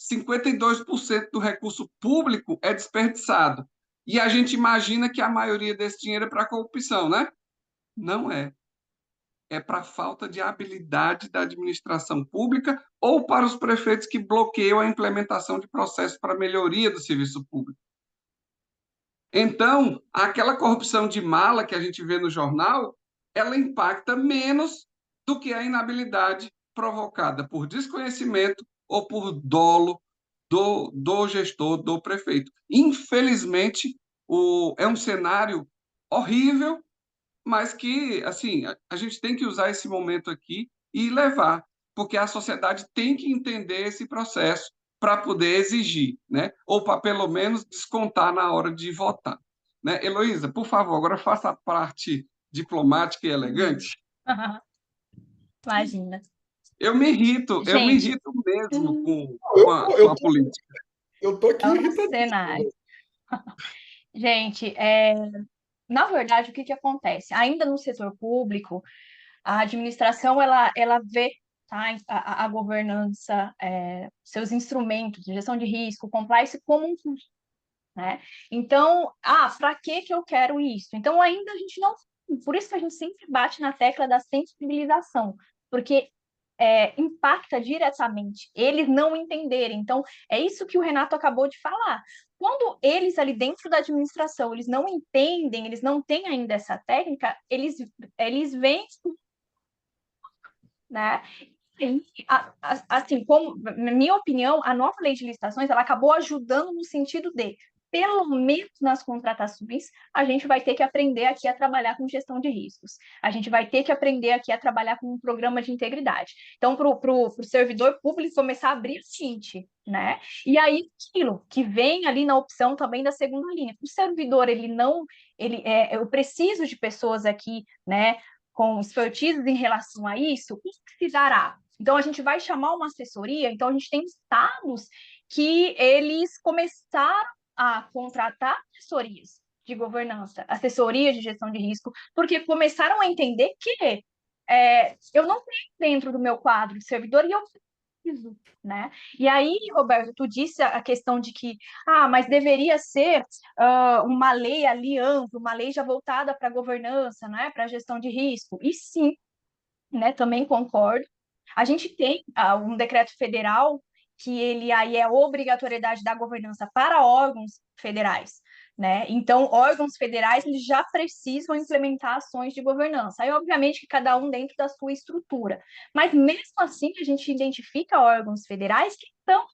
52% do recurso público é desperdiçado. E a gente imagina que a maioria desse dinheiro é para a corrupção, né? Não é. É para a falta de habilidade da administração pública ou para os prefeitos que bloqueiam a implementação de processos para melhoria do serviço público. Então, aquela corrupção de mala que a gente vê no jornal, ela impacta menos do que a inabilidade provocada por desconhecimento ou por dolo do gestor, do prefeito. Infelizmente, é um cenário horrível, mas que, assim, a gente tem que usar esse momento aqui e levar, porque a sociedade tem que entender esse processo para poder exigir, né? Ou para, pelo menos, descontar na hora de votar. Né? Heloísa, por favor, agora faça a parte diplomática e elegante. Imagina. Eu me irrito Gente, mesmo com a política. Eu estou aqui irritado. cenário. Gente, na verdade, o que acontece? Ainda no setor público, a administração ela vê, tá, a governança, seus instrumentos de gestão de risco, compliance como um custo, né? Então, para que eu quero isso? Então, ainda a gente não... Por isso que a gente sempre bate na tecla da sensibilização, porque impacta diretamente, eles não entenderem. Então, é isso que o Renato acabou de falar. Quando eles ali dentro da administração, eles não entendem, eles não têm ainda essa técnica, eles vêm, né? E, assim, como, na minha opinião, a nova lei de licitações, ela acabou ajudando no sentido de, pelo menos nas contratações, a gente vai ter que aprender aqui a trabalhar com gestão de riscos. A gente vai ter que aprender aqui a trabalhar com um programa de integridade. Então, para o servidor público começar a abrir a mente, né? E aí, aquilo que vem ali na opção também da segunda linha. O servidor, eu preciso de pessoas aqui, né, com expertise em relação a isso, o que se dará? Então, a gente vai chamar uma assessoria, então a gente tem estados que eles começaram a contratar assessorias de governança, assessorias de gestão de risco, porque começaram a entender que eu não tenho dentro do meu quadro de servidor e eu preciso, né? E aí, Roberto, tu disse a questão de que, mas deveria ser uma lei ali ampla, uma lei já voltada para a governança, né, para a gestão de risco. E sim, né, também concordo. A gente tem um decreto federal que ele aí é obrigatoriedade da governança para órgãos federais, né? Então, órgãos federais eles já precisam implementar ações de governança. Aí, obviamente, que cada um dentro da sua estrutura. Mas mesmo assim, a gente identifica órgãos federais que estão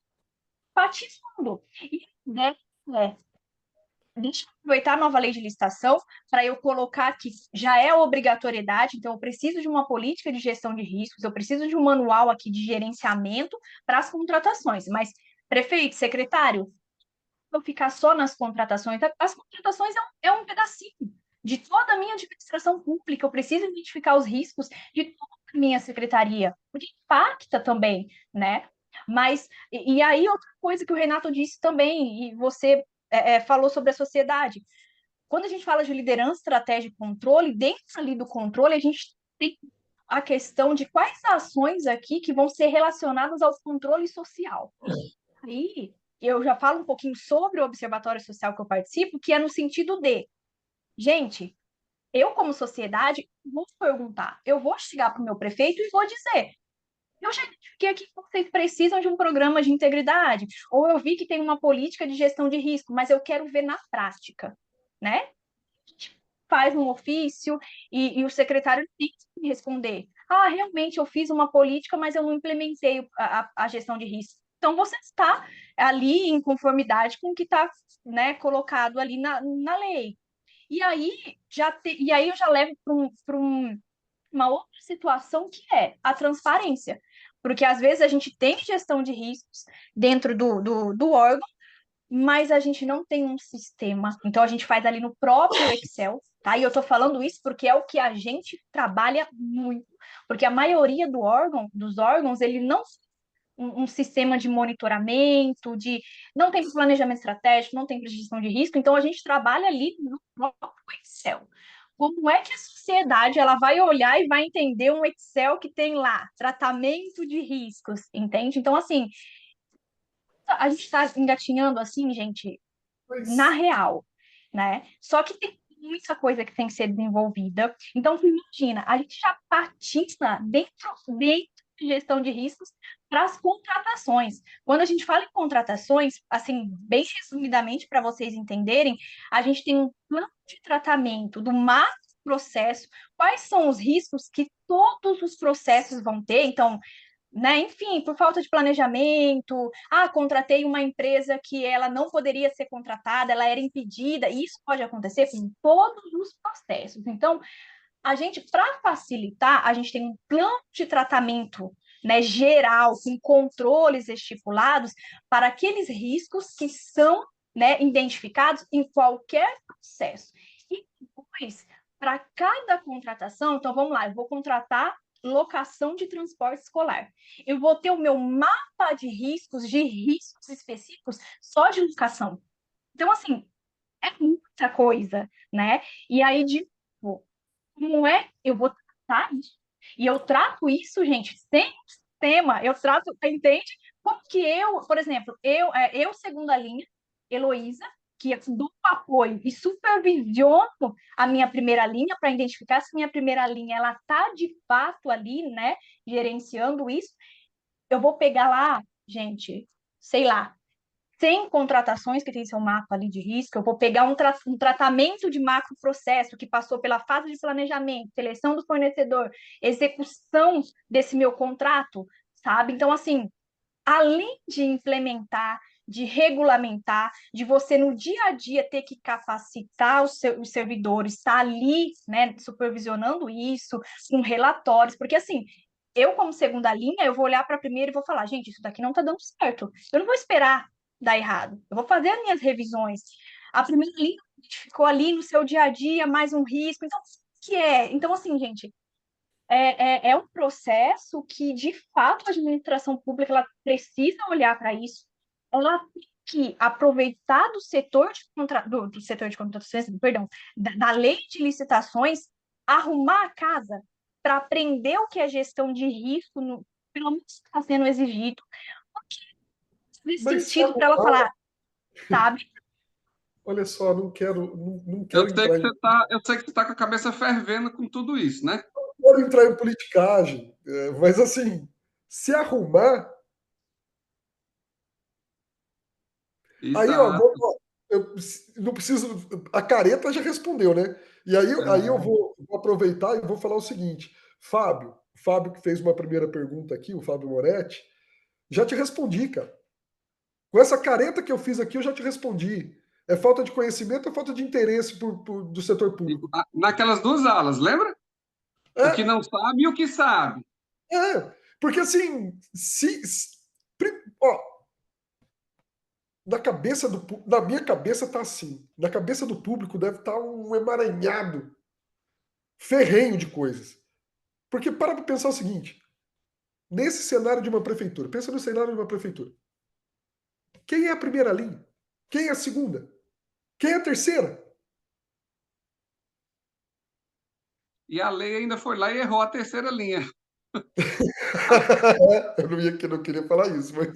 patinando. E, né, deixa eu aproveitar a nova lei de licitação para eu colocar que já é obrigatoriedade, então eu preciso de uma política de gestão de riscos, eu preciso de um manual aqui de gerenciamento para as contratações. Mas, prefeito, secretário, eu ficar só nas contratações, as contratações é um pedacinho de toda a minha administração pública, eu preciso identificar os riscos de toda a minha secretaria, o que impacta também, né? Mas, e aí outra coisa que o Renato disse também, e você falou sobre a sociedade. Quando a gente fala de liderança, estratégia e controle, dentro ali do controle, a gente tem a questão de quais ações aqui que vão ser relacionadas ao controle social. Aí eu já falo um pouquinho sobre o observatório social que eu participo, que é no sentido de, gente, eu como sociedade vou perguntar, eu vou chegar para o meu prefeito e vou dizer, eu já identifiquei aqui que vocês precisam de um programa de integridade, ou eu vi que tem uma política de gestão de risco, mas eu quero ver na prática, né? A gente faz um ofício e o secretário tem que me responder. Realmente eu fiz uma política, mas eu não implementei a gestão de risco. Então, você está ali em conformidade com o que está, né, colocado ali na lei. E aí, e aí eu já levo para uma outra situação que é a transparência. Porque às vezes a gente tem gestão de riscos dentro do órgão, mas a gente não tem um sistema. Então a gente faz ali no próprio Excel, tá? E eu tô falando isso porque é o que a gente trabalha muito. Porque a maioria dos órgãos, ele não tem um sistema de monitoramento, não tem planejamento estratégico, não tem gestão de risco, então a gente trabalha ali no próprio Excel. Como é que a sociedade ela vai olhar e vai entender um Excel que tem lá tratamento de riscos, entende? Então, assim, a gente está engatinhando assim, gente, na real, né? Só que tem muita coisa que tem que ser desenvolvida. Então, tu imagina, a gente já patina dentro de gestão de riscos para as contratações. Quando a gente fala em contratações, assim, bem resumidamente, para vocês entenderem, a gente tem um plano de tratamento do macro processo, quais são os riscos que todos os processos vão ter. Então, né? Enfim, por falta de planejamento, contratei uma empresa que ela não poderia ser contratada, ela era impedida, e isso pode acontecer com todos os processos. Então, a gente, para facilitar, a gente tem um plano de tratamento, né, geral, com controles estipulados para aqueles riscos que são, né, identificados em qualquer processo. E depois, para cada contratação, então vamos lá, eu vou contratar locação de transporte escolar. Eu vou ter o meu mapa de riscos específicos só de locação. Então, assim, é muita coisa, né? E aí, de novo, como é eu vou tratar isso? E eu trato isso, gente, sem sistema. Eu trato, entende? Como que eu, por exemplo, eu segunda linha, Heloísa, que dou apoio e supervisiono a minha primeira linha para identificar se minha primeira linha ela está de fato ali, né, gerenciando isso, eu vou pegar lá, gente, sei lá, 100 contratações que tem seu mapa ali de risco, eu vou pegar um tratamento de macroprocesso que passou pela fase de planejamento, seleção do fornecedor, execução desse meu contrato, sabe? Então, assim, além de implementar, de regulamentar, de você no dia a dia ter que capacitar os servidores, estar ali, né, supervisionando isso, com relatórios, porque assim, eu como segunda linha, eu vou olhar para a primeira e vou falar, gente, isso daqui não está dando certo. Eu não vou esperar dar errado. Eu vou fazer as minhas revisões. A primeira linha ficou ali no seu dia a dia, mais um risco. Então, o que é? Então, assim, gente, é um processo que, de fato, a administração pública ela precisa olhar para isso. Ela tem que aproveitar do setor do setor de contratações, perdão, da lei de licitações, arrumar a casa para aprender o que é gestão de risco, pelo menos está sendo exigido, nesse Mas se sentido, para ela falar, sabe? olha só, não quero entrar em, Eu sei que você tá com a cabeça fervendo com tudo isso, né? não quero entrar em politicagem, mas assim, se arrumar, aí, ó, Exato. eu não preciso. A careta já respondeu, né? E aí eu vou aproveitar e vou falar o seguinte: Fábio que fez uma primeira pergunta aqui, o Fábio Moretti, já te respondi, cara. Com essa careta que eu fiz aqui, eu já te respondi. É falta de conhecimento, é falta de interesse do setor público. Naquelas duas alas, lembra? O que É, não sabe e o que sabe. porque assim, ó, na minha cabeça tá assim, na cabeça do público deve estar um emaranhado ferrenho de coisas. Porque para pensar o seguinte, nesse cenário de uma prefeitura, pensa no cenário de uma prefeitura. Quem é a primeira linha? Quem é a segunda? Quem é a terceira? E a lei ainda foi lá e errou a terceira linha. Eu não queria falar isso, mas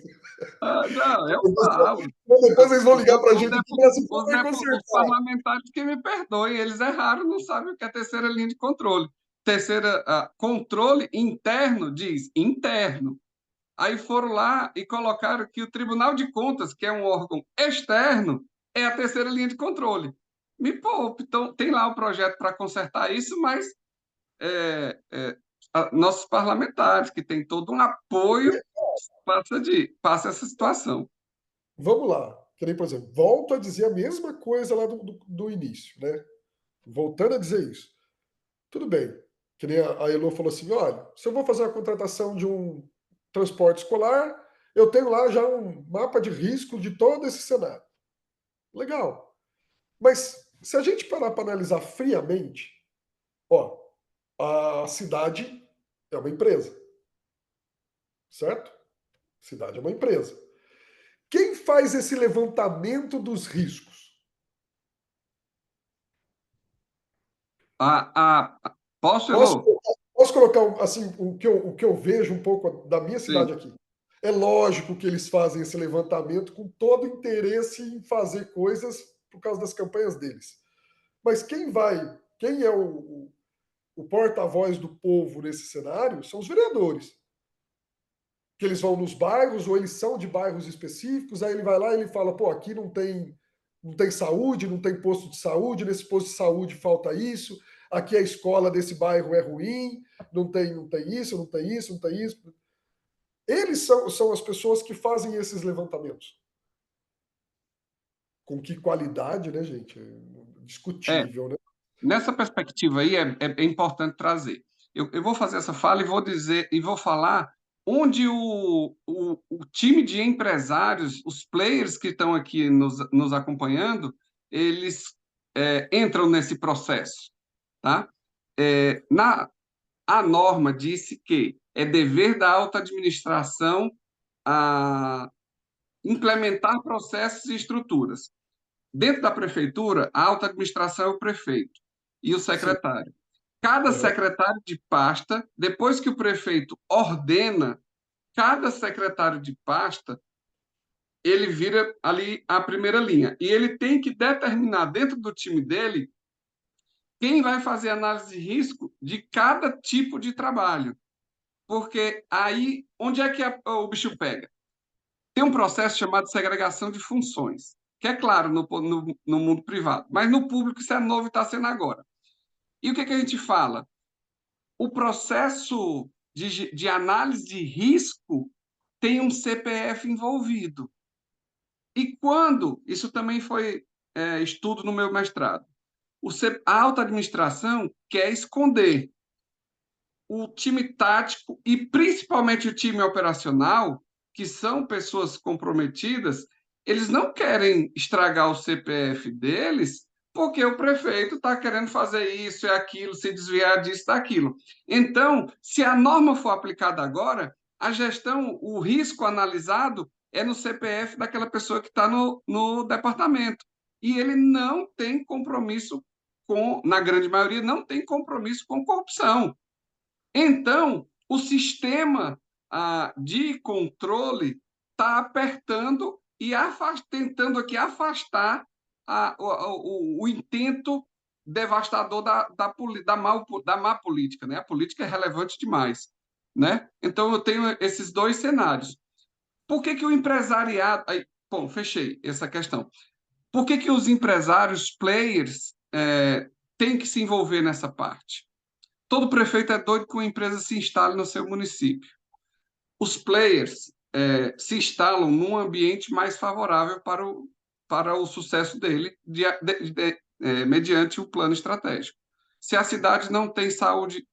Não, eu falo. depois eles vão ligar pra Os, gente aqui e depu- falar assim, os vai depu- os consertar. parlamentares que me perdoem, eles erraram, não sabem o que é terceira linha de controle. Controle interno diz interno. Aí foram lá e colocaram que o Tribunal de Contas, que é um órgão externo, é a terceira linha de controle. Me poupe. Então, tem lá o projeto para consertar isso, mas nossos parlamentares, que têm todo um apoio, passa essa situação. Vamos lá. Que nem, por exemplo, volto a dizer a mesma coisa lá do início, né? Voltando a dizer isso. Tudo bem. Que nem a Elo falou assim, olha, se eu vou fazer a contratação de um transporte escolar, eu tenho lá já um mapa de risco de todo esse cenário. Legal. Mas se a gente parar para analisar friamente, ó, a cidade é uma empresa, certo? Cidade é uma empresa. Quem faz esse levantamento dos riscos? Posso, Posso, Elô? posso colocar assim o que eu vejo um pouco da minha cidade Sim. aqui? É lógico que eles fazem esse levantamento com todo interesse em fazer coisas por causa das campanhas deles. Mas quem é o porta-voz do povo nesse cenário são os vereadores. Que eles vão nos bairros, ou eles são de bairros específicos, aí ele vai lá e ele fala, pô, aqui não tem saúde, não tem posto de saúde, nesse posto de saúde falta isso, aqui a escola desse bairro é ruim, não tem isso, não tem isso, não tem isso. Eles são as pessoas que fazem esses levantamentos. Com que qualidade, né, gente? Discutível, né? Nessa perspectiva aí é importante trazer. Eu vou fazer essa fala e vou dizer e vou falar onde o time de empresários, os players que estão aqui nos acompanhando, eles entram nesse processo, tá? A norma disse que é dever da alta administração a implementar processos e estruturas. Dentro da prefeitura, a alta administração é o prefeito e o Sim. secretário. Cada Uhum. secretário de pasta, depois que o prefeito ordena, cada secretário de pasta ele vira ali a primeira linha. E ele tem que determinar dentro do time dele quem vai fazer análise de risco de cada tipo de trabalho. Porque aí, onde é que o bicho pega? Tem um processo chamado segregação de funções, que é claro no mundo privado, mas no público isso é novo e está sendo agora. E o que a gente fala? O processo de análise de risco tem um CPF envolvido. E quando, isso também foi estudo no meu mestrado, a alta administração quer esconder o time tático e principalmente o time operacional, que são pessoas comprometidas, eles não querem estragar o CPF deles, porque o prefeito está querendo fazer isso e aquilo, se desviar disso, daquilo. Então, se a norma for aplicada agora, a gestão, o risco analisado é no CPF daquela pessoa que está no departamento. E ele não tem compromisso com, na grande maioria, não tem compromisso com corrupção. Então, o sistema de controle está apertando e tentando aqui afastar o intento devastador da má política. Né? A política é relevante demais. Né? Então, eu tenho esses dois cenários. Por que o empresariado... Aí, bom, fechei essa questão. Por que os empresários, players, têm que se envolver nessa parte? Todo prefeito é doido que uma empresa se instale no seu município. Os players se instalam num ambiente mais favorável para o sucesso dele, mediante o plano estratégico. Se a cidade não tem saúde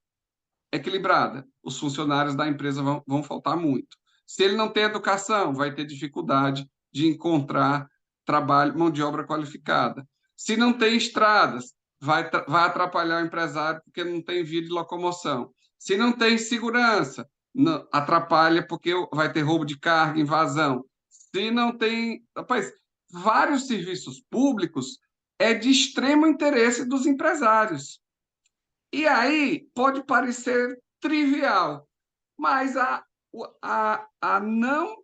equilibrada, os funcionários da empresa vão faltar muito. Se ele não tem educação, vai ter dificuldade de encontrar trabalho, mão de obra qualificada. Se não tem estradas, vai atrapalhar o empresário porque não tem via de locomoção. Se não tem segurança, atrapalha porque vai ter roubo de carga, invasão. Se não tem... Rapaz, vários serviços públicos é de extremo interesse dos empresários. E aí pode parecer trivial, mas a não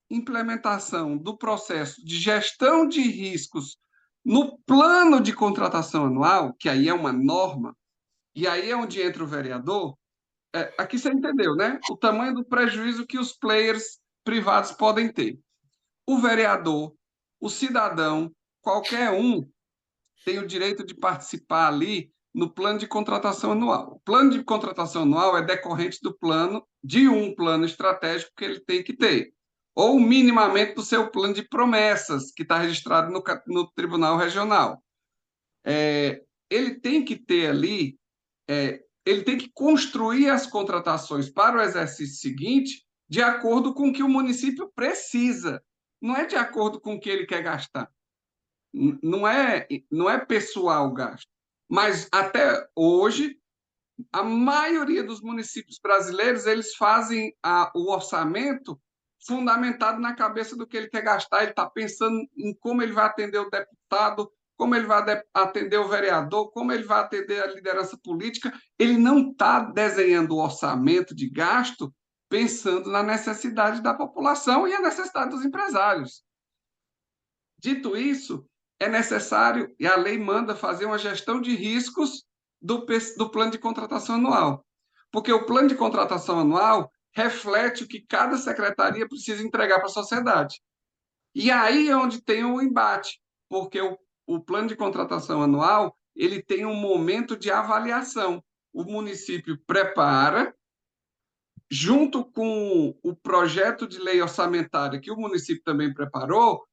implementação do processo de gestão de riscos no plano de contratação anual, que aí é uma norma, e aí é onde entra o vereador, aqui você entendeu, né? O tamanho do prejuízo que os players privados podem ter. O vereador, o cidadão, qualquer um tem o direito de participar ali no plano de contratação anual. O plano de contratação anual é decorrente de um plano estratégico que ele tem que ter, ou minimamente do seu plano de promessas, que está registrado no Tribunal Regional. Ele tem que ter ali, ele tem que construir as contratações para o exercício seguinte de acordo com o que o município precisa, não é de acordo com o que ele quer gastar. Não é pessoal o gasto. Mas até hoje, a maioria dos municípios brasileiros eles fazem o orçamento fundamentado na cabeça do que ele quer gastar. Ele está pensando em como ele vai atender o deputado, como ele vai atender o vereador, como ele vai atender a liderança política. Ele não está desenhando o orçamento de gasto pensando na necessidade da população e a necessidade dos empresários. Dito isso, é necessário, e a lei manda fazer uma gestão de riscos do plano de contratação anual. Porque o plano de contratação anual reflete o que cada secretaria precisa entregar para a sociedade. E aí é onde tem o embate, porque o plano de contratação anual ele tem um momento de avaliação. O município prepara, junto com o projeto de lei orçamentária que o município também preparou,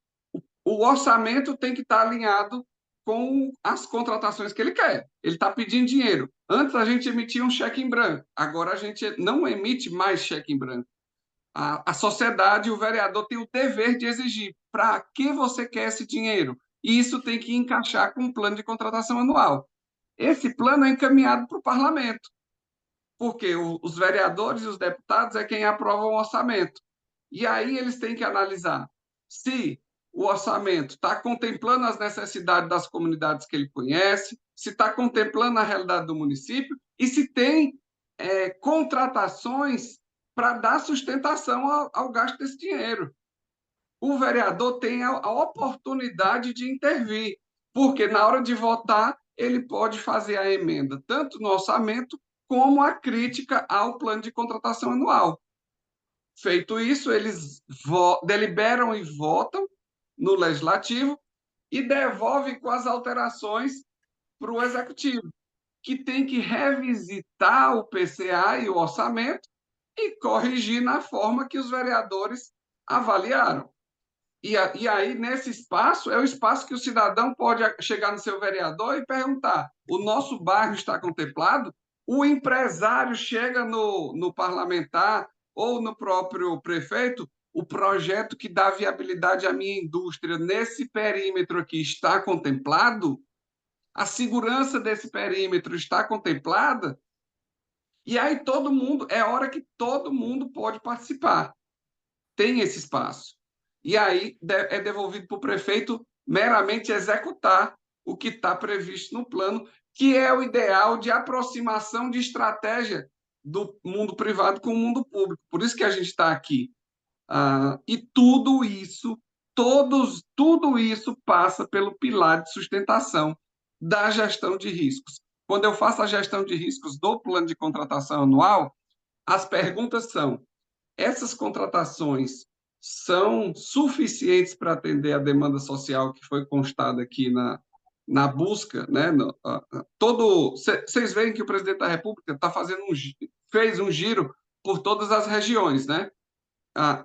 o orçamento tem que estar alinhado com as contratações que ele quer. Ele está pedindo dinheiro. Antes a gente emitia um cheque em branco, agora a gente não emite mais cheque em branco. A sociedade e o vereador têm o dever de exigir para que você quer esse dinheiro. E isso tem que encaixar com um plano de contratação anual. Esse plano é encaminhado para o parlamento, porque os vereadores e os deputados é quem aprovam o orçamento. E aí eles têm que analisar se o orçamento está contemplando as necessidades das comunidades que ele conhece, se está contemplando a realidade do município e se tem contratações para dar sustentação ao gasto desse dinheiro. o vereador tem a oportunidade de intervir, porque na hora de votar, ele pode fazer a emenda, tanto no orçamento, como a crítica ao plano de contratação anual. Feito isso, eles deliberam e votam no legislativo e devolvem com as alterações para o executivo, que tem que revisitar o PCA e o orçamento e corrigir na forma que os vereadores avaliaram. E aí, nesse espaço, é o espaço que o cidadão pode chegar no seu vereador e perguntar: o nosso bairro está contemplado? O empresário chega no parlamentar ou no próprio prefeito, o projeto que dá viabilidade à minha indústria nesse perímetro aqui está contemplado? A segurança desse perímetro está contemplada? E aí todo mundo, é hora que todo mundo pode participar. Tem esse espaço. E aí é devolvido para o prefeito meramente executar o que está previsto no plano, que é o ideal de aproximação de estratégia do mundo privado com o mundo público. Por isso que a gente está aqui. E tudo isso, tudo isso passa pelo pilar de sustentação da gestão de riscos. Quando eu faço a gestão de riscos do plano de contratação anual, as perguntas são: essas contratações são suficientes para atender a demanda social que foi constada aqui na busca, né? Vocês veem que o presidente da República fez um giro por todas as regiões, né?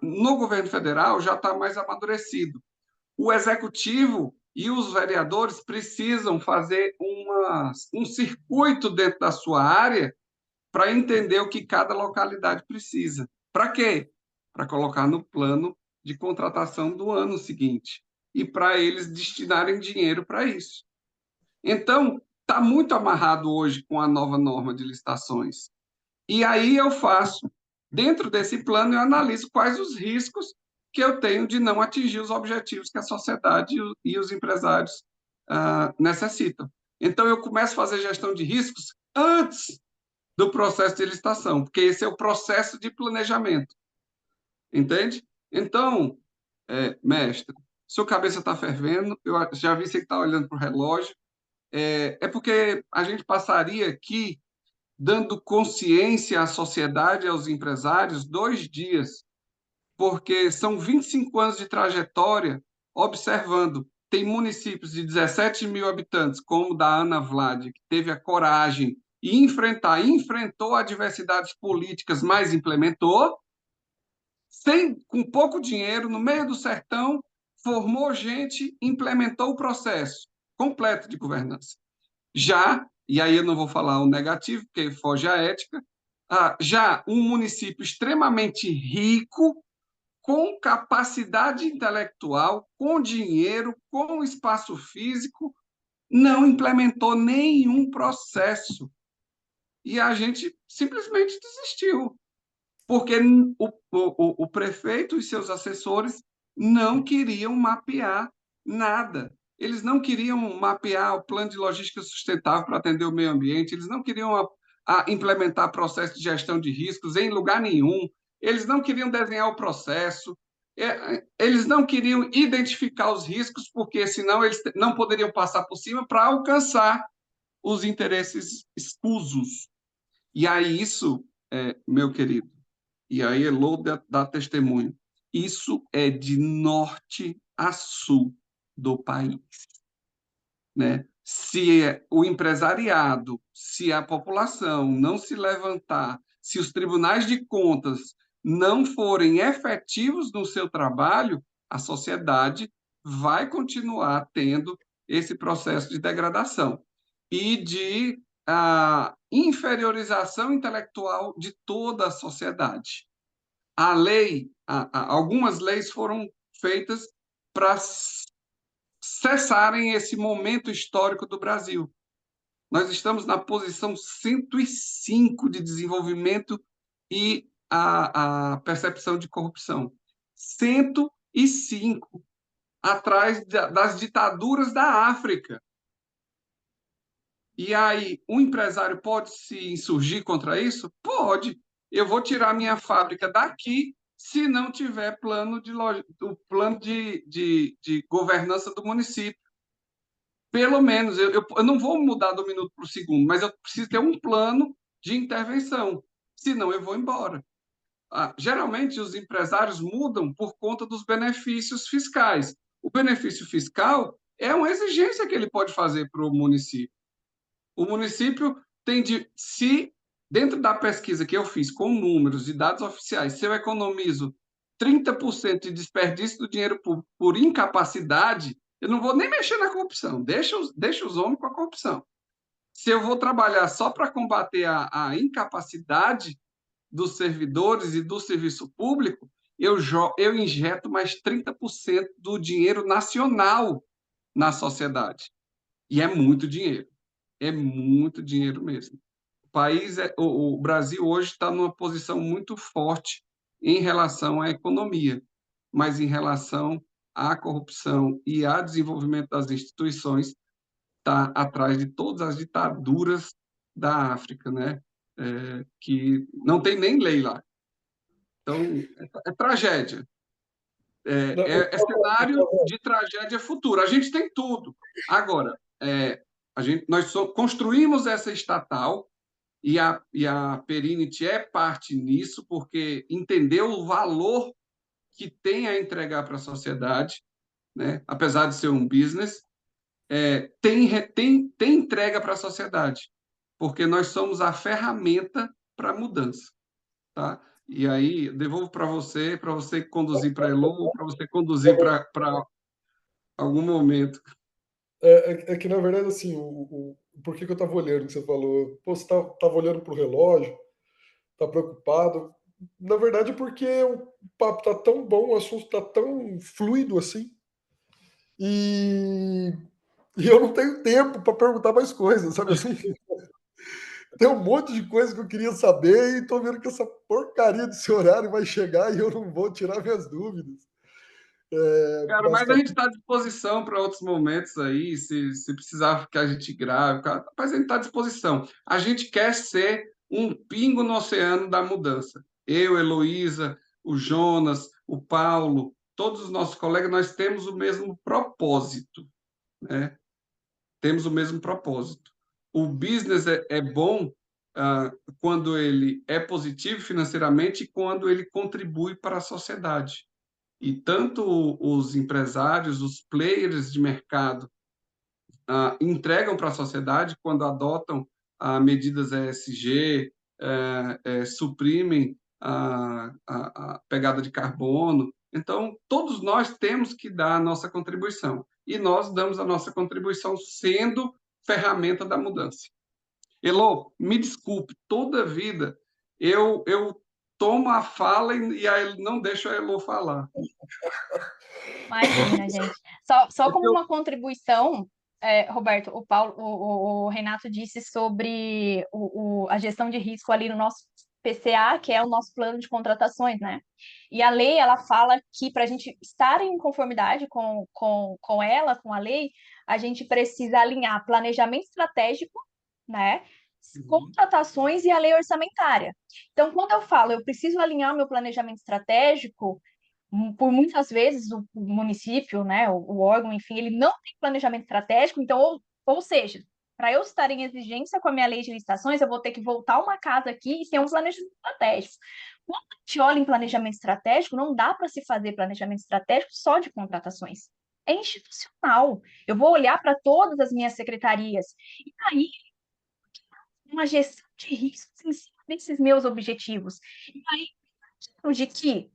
No governo federal já está mais amadurecido. O executivo e os vereadores precisam fazer um circuito dentro da sua área para entender o que cada localidade precisa. Para quê? Para colocar no plano de contratação do ano seguinte e para eles destinarem dinheiro para isso. Então, está muito amarrado hoje com a nova norma de licitações. E aí eu faço, dentro desse plano, eu analiso quais os riscos que eu tenho de não atingir os objetivos que a sociedade e os empresários necessitam. Então, eu começo a fazer gestão de riscos antes do processo de licitação, porque esse é o processo de planejamento. Entende? Então, mestre, sua cabeça está fervendo, eu já vi você que está olhando para o relógio, é porque a gente passaria aqui dando consciência à sociedade, aos empresários, 2 dias, porque são 25 anos de trajetória observando. Tem municípios de 17 mil habitantes, como o da Ana Vlad, que teve a coragem e enfrentou adversidades políticas, mas implementou, com pouco dinheiro, no meio do sertão, formou gente, implementou o processo completo de governança. E aí eu não vou falar o negativo, porque foge à ética, já um município extremamente rico, com capacidade intelectual, com dinheiro, com espaço físico, não implementou nenhum processo. E a gente simplesmente desistiu, porque o prefeito e seus assessores não queriam mapear nada. Eles não queriam mapear o plano de logística sustentável para atender o meio ambiente, eles não queriam implementar processo de gestão de riscos em lugar nenhum, eles não queriam desenhar o processo, eles não queriam identificar os riscos, porque senão eles não poderiam passar por cima para alcançar os interesses escusos. E aí isso, meu querido, e aí Elô dá testemunho, isso é de norte a sul do país. Né? Se o empresariado, se a população não se levantar, se os tribunais de contas não forem efetivos no seu trabalho, a sociedade vai continuar tendo esse processo de degradação e de inferiorização intelectual de toda a sociedade. Algumas leis foram feitas para cessarem esse momento histórico do Brasil. Nós estamos na posição 105 de desenvolvimento e a percepção de corrupção. 105, atrás das ditaduras da África. E aí, um empresário pode se insurgir contra isso? Pode. Eu vou tirar minha fábrica daqui, se não tiver o plano de governança do município. Pelo menos, eu não vou mudar do minuto para o segundo, mas eu preciso ter um plano de intervenção, senão eu vou embora. Geralmente, os empresários mudam por conta dos benefícios fiscais. O benefício fiscal é uma exigência que ele pode fazer para o município. O município tem se dentro da pesquisa que eu fiz com números e dados oficiais, se eu economizo 30% de desperdício do dinheiro público por incapacidade, eu não vou nem mexer na corrupção, deixa os homens com a corrupção. Se eu vou trabalhar só para combater a incapacidade dos servidores e do serviço público, eu injeto mais 30% do dinheiro nacional na sociedade. E é muito dinheiro. É muito dinheiro mesmo. O Brasil hoje está numa posição muito forte em relação à economia, mas em relação à corrupção e ao desenvolvimento das instituições, está atrás de todas as ditaduras da África, né? Que não tem nem lei lá. Então, é tragédia. É cenário de tragédia futura. A gente tem tudo. Agora, nós construímos essa estatal e a Perinity é parte nisso, porque entendeu o valor que tem a entregar para a sociedade, né? Apesar de ser um business, tem entrega para a sociedade, porque nós somos a ferramenta para a mudança. Tá? E aí, devolvo para você conduzir para a Elo, para você conduzir para algum momento. É que, na verdade, assim, por que eu estava olhando que você falou? Pô, você estava olhando para o relógio, tá preocupado. Na verdade, porque o papo tá tão bom, o assunto tá tão fluido assim, e, e eu não tenho tempo para perguntar mais coisas, sabe assim? Tem um monte de coisa que eu queria saber e tô vendo que essa porcaria desse horário vai chegar e eu não vou tirar minhas dúvidas. Cara, mas a gente está à disposição para outros momentos aí, se precisar que a gente grave, mas a gente está à disposição. A gente quer ser um pingo no oceano da mudança. Eu, Heloísa, o Jonas, o Paulo, todos os nossos colegas, nós temos o mesmo propósito, né? Temos o mesmo propósito. O business é bom quando ele é positivo financeiramente e quando ele contribui para a sociedade. E tanto os empresários, os players de mercado, entregam para a sociedade quando adotam medidas ESG, suprimem a pegada de carbono. Então, todos nós temos que dar a nossa contribuição. E nós damos a nossa contribuição sendo ferramenta da mudança. Elo, me desculpe, toda vida eu tomo a fala e aí não deixo a Elo falar. Imagina, gente. Só como uma contribuição, Roberto, o Renato disse sobre a gestão de risco ali no nosso PCA, que é o nosso plano de contratações, né? E a lei, ela fala que para a gente estar em conformidade com a lei, a gente precisa alinhar planejamento estratégico, né? Contratações e a lei orçamentária. Então, quando eu falo, eu preciso alinhar meu planejamento estratégico, por muitas vezes o município, né, o órgão, enfim, ele não tem planejamento estratégico, então, ou seja, para eu estar em exigência com a minha lei de licitações, eu vou ter que voltar uma casa aqui e ter um planejamento estratégico. Quando a gente olha em planejamento estratégico, não dá para se fazer planejamento estratégico só de contratações. É institucional. Eu vou olhar para todas as minhas secretarias. E aí, uma gestão de riscos em cima desses meus objetivos. E aí, de que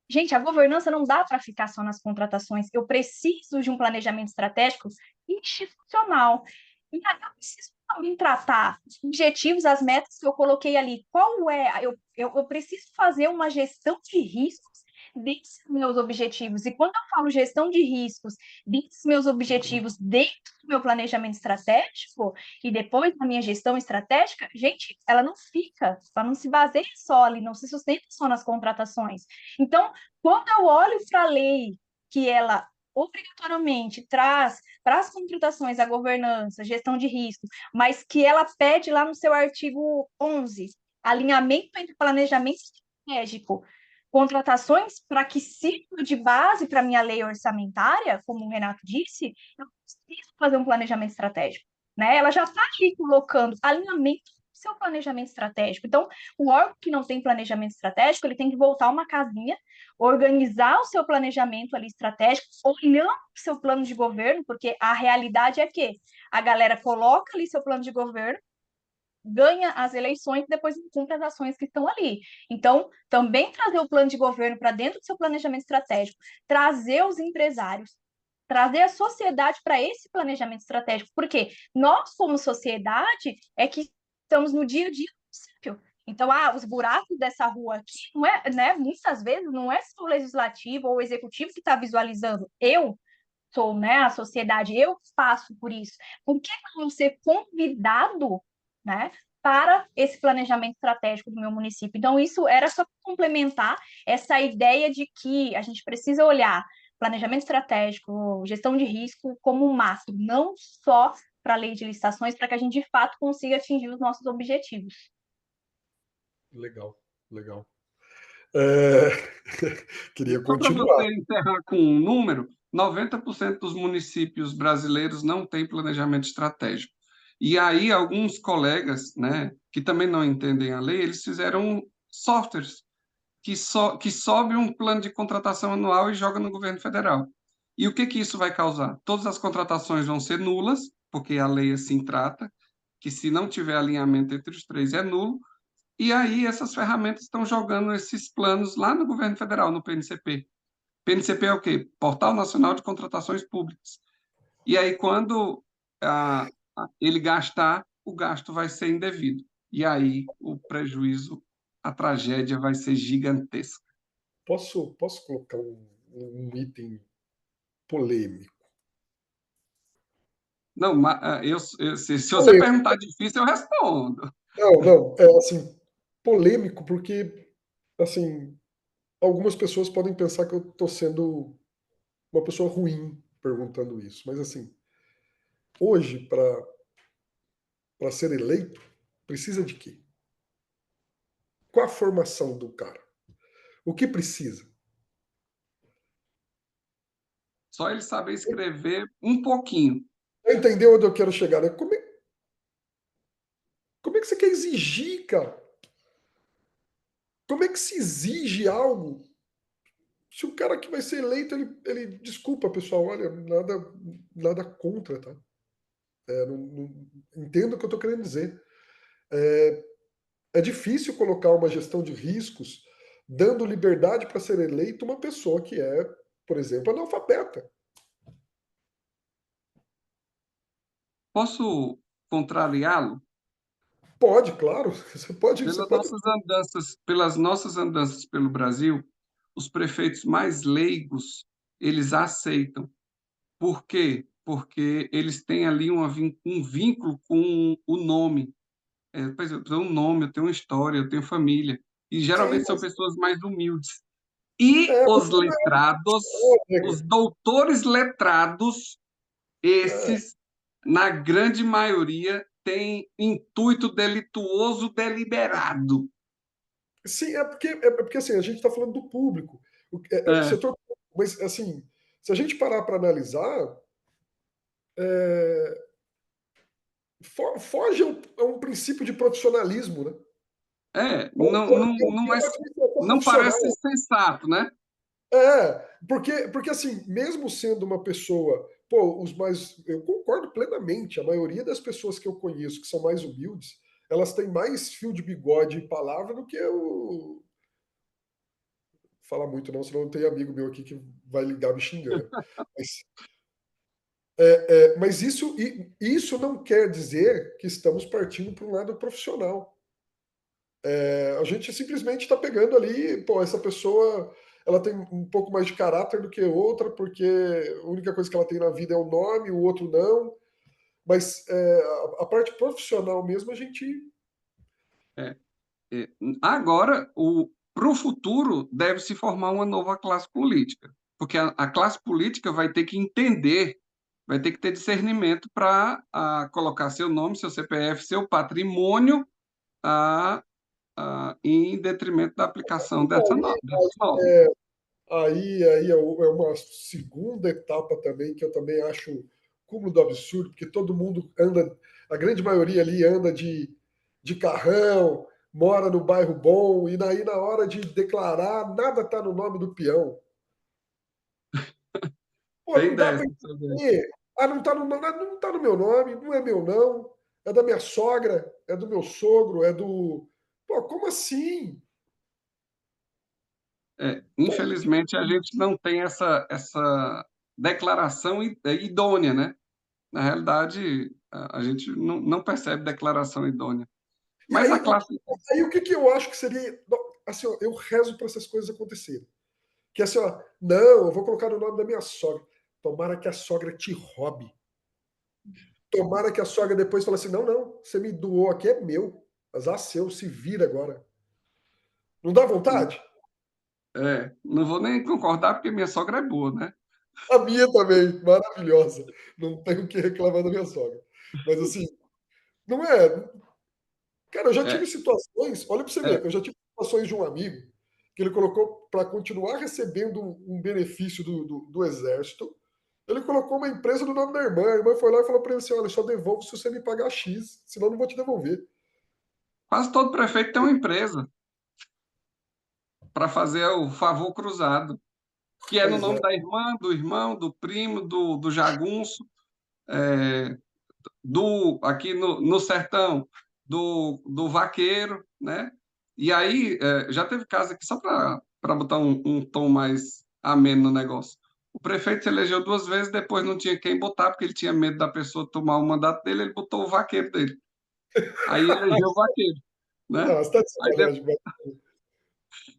gente, a governança não dá para ficar só nas contratações. Eu preciso de um planejamento estratégico institucional. E aí eu preciso também tratar os objetivos, as metas que eu coloquei ali. Qual é? Eu preciso fazer uma gestão de riscos desses meus objetivos. E quando eu falo gestão de riscos desses meus objetivos dentro do meu planejamento estratégico e depois da minha gestão estratégica, gente, ela não se baseia só ali, não se sustenta só nas contratações. Então, quando eu olho para a lei que ela obrigatoriamente traz para as contratações a governança, gestão de risco, mas que ela pede lá no seu artigo 11, alinhamento entre planejamento estratégico, contratações para que sirva de base para a minha lei orçamentária, como o Renato disse, eu preciso fazer um planejamento estratégico, né? Ela já está aqui colocando alinhamento do seu planejamento estratégico. Então, o órgão que não tem planejamento estratégico, ele tem que voltar uma casinha, organizar o seu planejamento ali estratégico, olhando o seu plano de governo, porque a realidade é que a galera coloca ali seu plano de governo, ganha as eleições e depois não cumpre as ações que estão ali. Então, também trazer o plano de governo para dentro do seu planejamento estratégico, trazer os empresários, trazer a sociedade para esse planejamento estratégico, porque nós, como sociedade, é que estamos no dia a dia do município. Então, os buracos dessa rua aqui, não é, né, muitas vezes, não é só o legislativo ou o executivo que está visualizando. Eu sou, né, a sociedade, eu passo por isso. Por que não ser convidado, né, para esse planejamento estratégico do meu município? Então, isso era só complementar essa ideia de que a gente precisa olhar planejamento estratégico, gestão de risco como um macro, não só para a lei de licitações, para que a gente, de fato, consiga atingir os nossos objetivos. Legal, legal. É, queria Só para continuar. você encerrar com um número, 90% dos municípios brasileiros não têm planejamento estratégico. E aí alguns colegas, né, que também não entendem a lei, eles fizeram softwares que sobe um plano de contratação anual e joga no governo federal. E o que que isso vai causar? Todas as contratações vão ser nulas, porque a lei assim trata, que se não tiver alinhamento entre os três é nulo, e aí essas ferramentas estão jogando esses planos lá no governo federal, no PNCP. PNCP é o quê? Portal Nacional de Contratações Públicas. E aí, quando ele gastar, o gasto vai ser indevido. E aí, o prejuízo, a tragédia vai ser gigantesca. Posso colocar um item polêmico? Não, se você Polêmico. perguntar difícil, eu respondo. Não, é assim, polêmico porque, assim, algumas pessoas podem pensar que eu estou sendo uma pessoa ruim perguntando isso, mas assim, hoje, para ser eleito, precisa de quê? Qual a formação do cara? O que precisa? Só ele saber escrever um pouquinho. Entendeu onde eu quero chegar? Né? Como é que você quer exigir, cara? Como é que se exige algo se o cara que vai ser eleito, desculpa, pessoal, olha, nada contra, tá? Não entendo o que eu estou querendo dizer. É difícil colocar uma gestão de riscos dando liberdade para ser eleito uma pessoa que é, por exemplo, analfabeta. Posso contrariá-lo? Pode, claro, você Pelas pode. nossas andanças, pelas nossas andanças pelo Brasil, os prefeitos mais leigos, eles aceitam. Por quê? Porque eles têm ali um vínculo com o nome. Por exemplo, eu tenho um nome, eu tenho uma história, eu tenho família. E Sim, geralmente são mas pessoas mais humildes. E mas os não letrados, é, os nega. doutores letrados, esses, na grande maioria, têm intuito delituoso deliberado. Sim, é porque assim, a gente está falando do público, o É, setor, mas assim, se a gente parar para analisar, é, foge a um princípio de profissionalismo, né? não é, É uma administração não parece profissional. sensato, né? Porque assim, mesmo sendo uma pessoa, pô, eu concordo plenamente, a maioria das pessoas que eu conheço que são mais humildes, elas têm mais fio de bigode e palavra do que eu falar muito não, senão tem amigo meu aqui que vai ligar me xingando. Mas, mas isso não quer dizer que estamos partindo para um lado profissional. A gente simplesmente está pegando ali, pô, essa pessoa ela tem um pouco mais de caráter do que outra, porque a única coisa que ela tem na vida é o nome, o outro não. Mas a parte profissional mesmo, a gente. É, Agora, para o futuro, deve se formar uma nova classe política, porque a classe política vai ter que entender, vai ter que ter discernimento para colocar seu nome, seu CPF, seu patrimônio em detrimento da aplicação dessas normas. Aí é uma segunda etapa também, que eu também acho cúmulo do absurdo, porque todo mundo anda, a grande maioria ali anda de carrão, mora no bairro bom, e daí na hora de declarar, nada está no nome do peão. Pô, Tem não dá para dessa também. entender. Ah, não tá no meu nome, não é meu não, é da minha sogra, é do meu sogro, é do... Pô, como assim? Infelizmente, a gente não tem essa declaração idônea, né? Na realidade, a gente não percebe declaração idônea. E Mas a aí, classe. o que eu acho que seria... Assim, ó, eu rezo para essas coisas acontecerem. Que é assim, ó, não, eu vou colocar o nome da minha sogra. Tomara que a sogra te roube. Tomara que a sogra depois fale assim, não, você me doou aqui, é meu. Azar seu, se vira agora. Não dá vontade? Não vou nem concordar, porque minha sogra é boa, né? A minha também, maravilhosa. Não tenho o que reclamar da minha sogra. Mas assim, não é. Cara, eu já tive É, situações, olha para você é, ver, eu já tive situações de um amigo que ele colocou para continuar recebendo um benefício do exército. Ele colocou uma empresa no nome da irmã. A irmã foi lá e falou para ele assim: olha, só devolvo se você me pagar X, senão eu não vou te devolver. quase todo prefeito tem uma empresa para fazer o favor cruzado, que é no Pois é. nome da irmã, do irmão, do primo, do jagunço, aqui no sertão, do vaqueiro, né? E aí, já teve caso aqui, só para botar um tom mais ameno no negócio. O prefeito se elegeu 2 vezes, depois não tinha quem botar, porque ele tinha medo da pessoa tomar o mandato dele, ele botou o vaqueiro dele. Aí elegeu o vaqueiro, né? Ah, você tá de Aí, sacanagem, velho.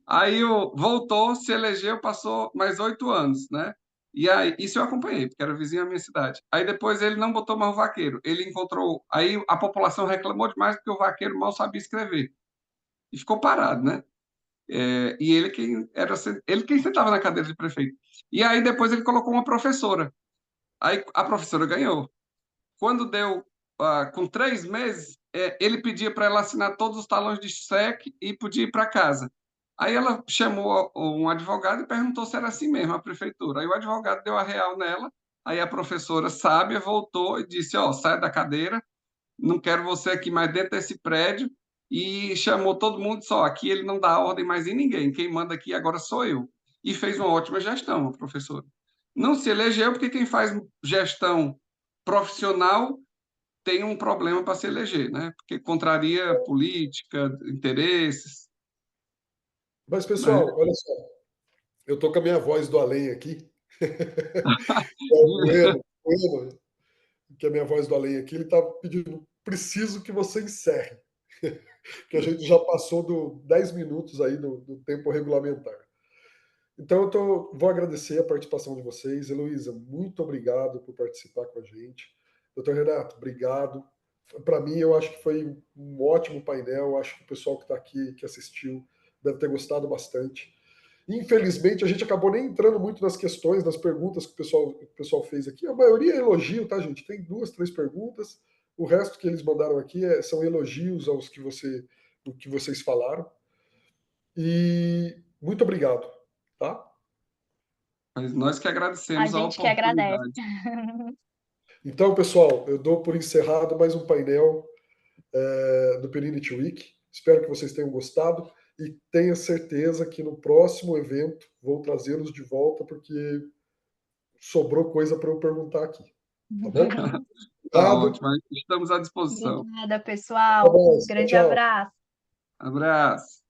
aí voltou, se elegeu, passou mais 8 anos, né? E aí, isso eu acompanhei, porque era vizinho da minha cidade. Aí depois ele não botou mais o vaqueiro. Ele encontrou. Aí a população reclamou demais porque o vaqueiro mal sabia escrever. E ficou parado, né? E ele quem sentava na cadeira de prefeito. E aí depois ele colocou uma professora. Aí a professora ganhou. Quando deu com 3 meses, ele pedia para ela assinar todos os talões de cheque e podia ir para casa. Aí ela chamou um advogado e perguntou se era assim mesmo, a prefeitura. Aí o advogado deu a real nela, aí a professora sábia voltou e disse, sai da cadeira, não quero você aqui mais dentro desse prédio, e chamou todo mundo só, aqui ele não dá ordem mais em ninguém, quem manda aqui agora sou eu. E fez uma ótima gestão, a professora. Não se elegeu porque quem faz gestão profissional tem um problema para se eleger, né? Porque contraria política, interesses, Mas, né? pessoal, olha só. Eu tô com a minha voz do além aqui. É Bueno, que é a minha voz do além aqui, ele tá pedindo, preciso que você encerre. Que a gente já passou 10 minutos aí do tempo regulamentar. Então, vou agradecer a participação de vocês. Heloísa, muito obrigado por participar com a gente. Doutor Renato, obrigado. Para mim, eu acho que foi um ótimo painel. Acho que o pessoal que está aqui, que assistiu, deve ter gostado bastante. Infelizmente, a gente acabou nem entrando muito nas questões, nas perguntas que o pessoal fez aqui. A maioria é elogio, tá, gente? Tem 2, 3 perguntas. O resto que eles mandaram aqui são elogios aos o que vocês falaram. E muito obrigado, tá? Mas nós que A agradecemos a gente que agradece. oportunidade. Então, pessoal, eu dou por encerrado mais um painel do Perinity Week. Espero que vocês tenham gostado e tenha certeza que no próximo evento vou trazê-los de volta porque sobrou coisa para eu perguntar aqui. Tá bom? Tá Obrigado. ótimo, estamos à disposição. Obrigada, Até pessoal. mais. Grande Tchau. abraço. Abraço.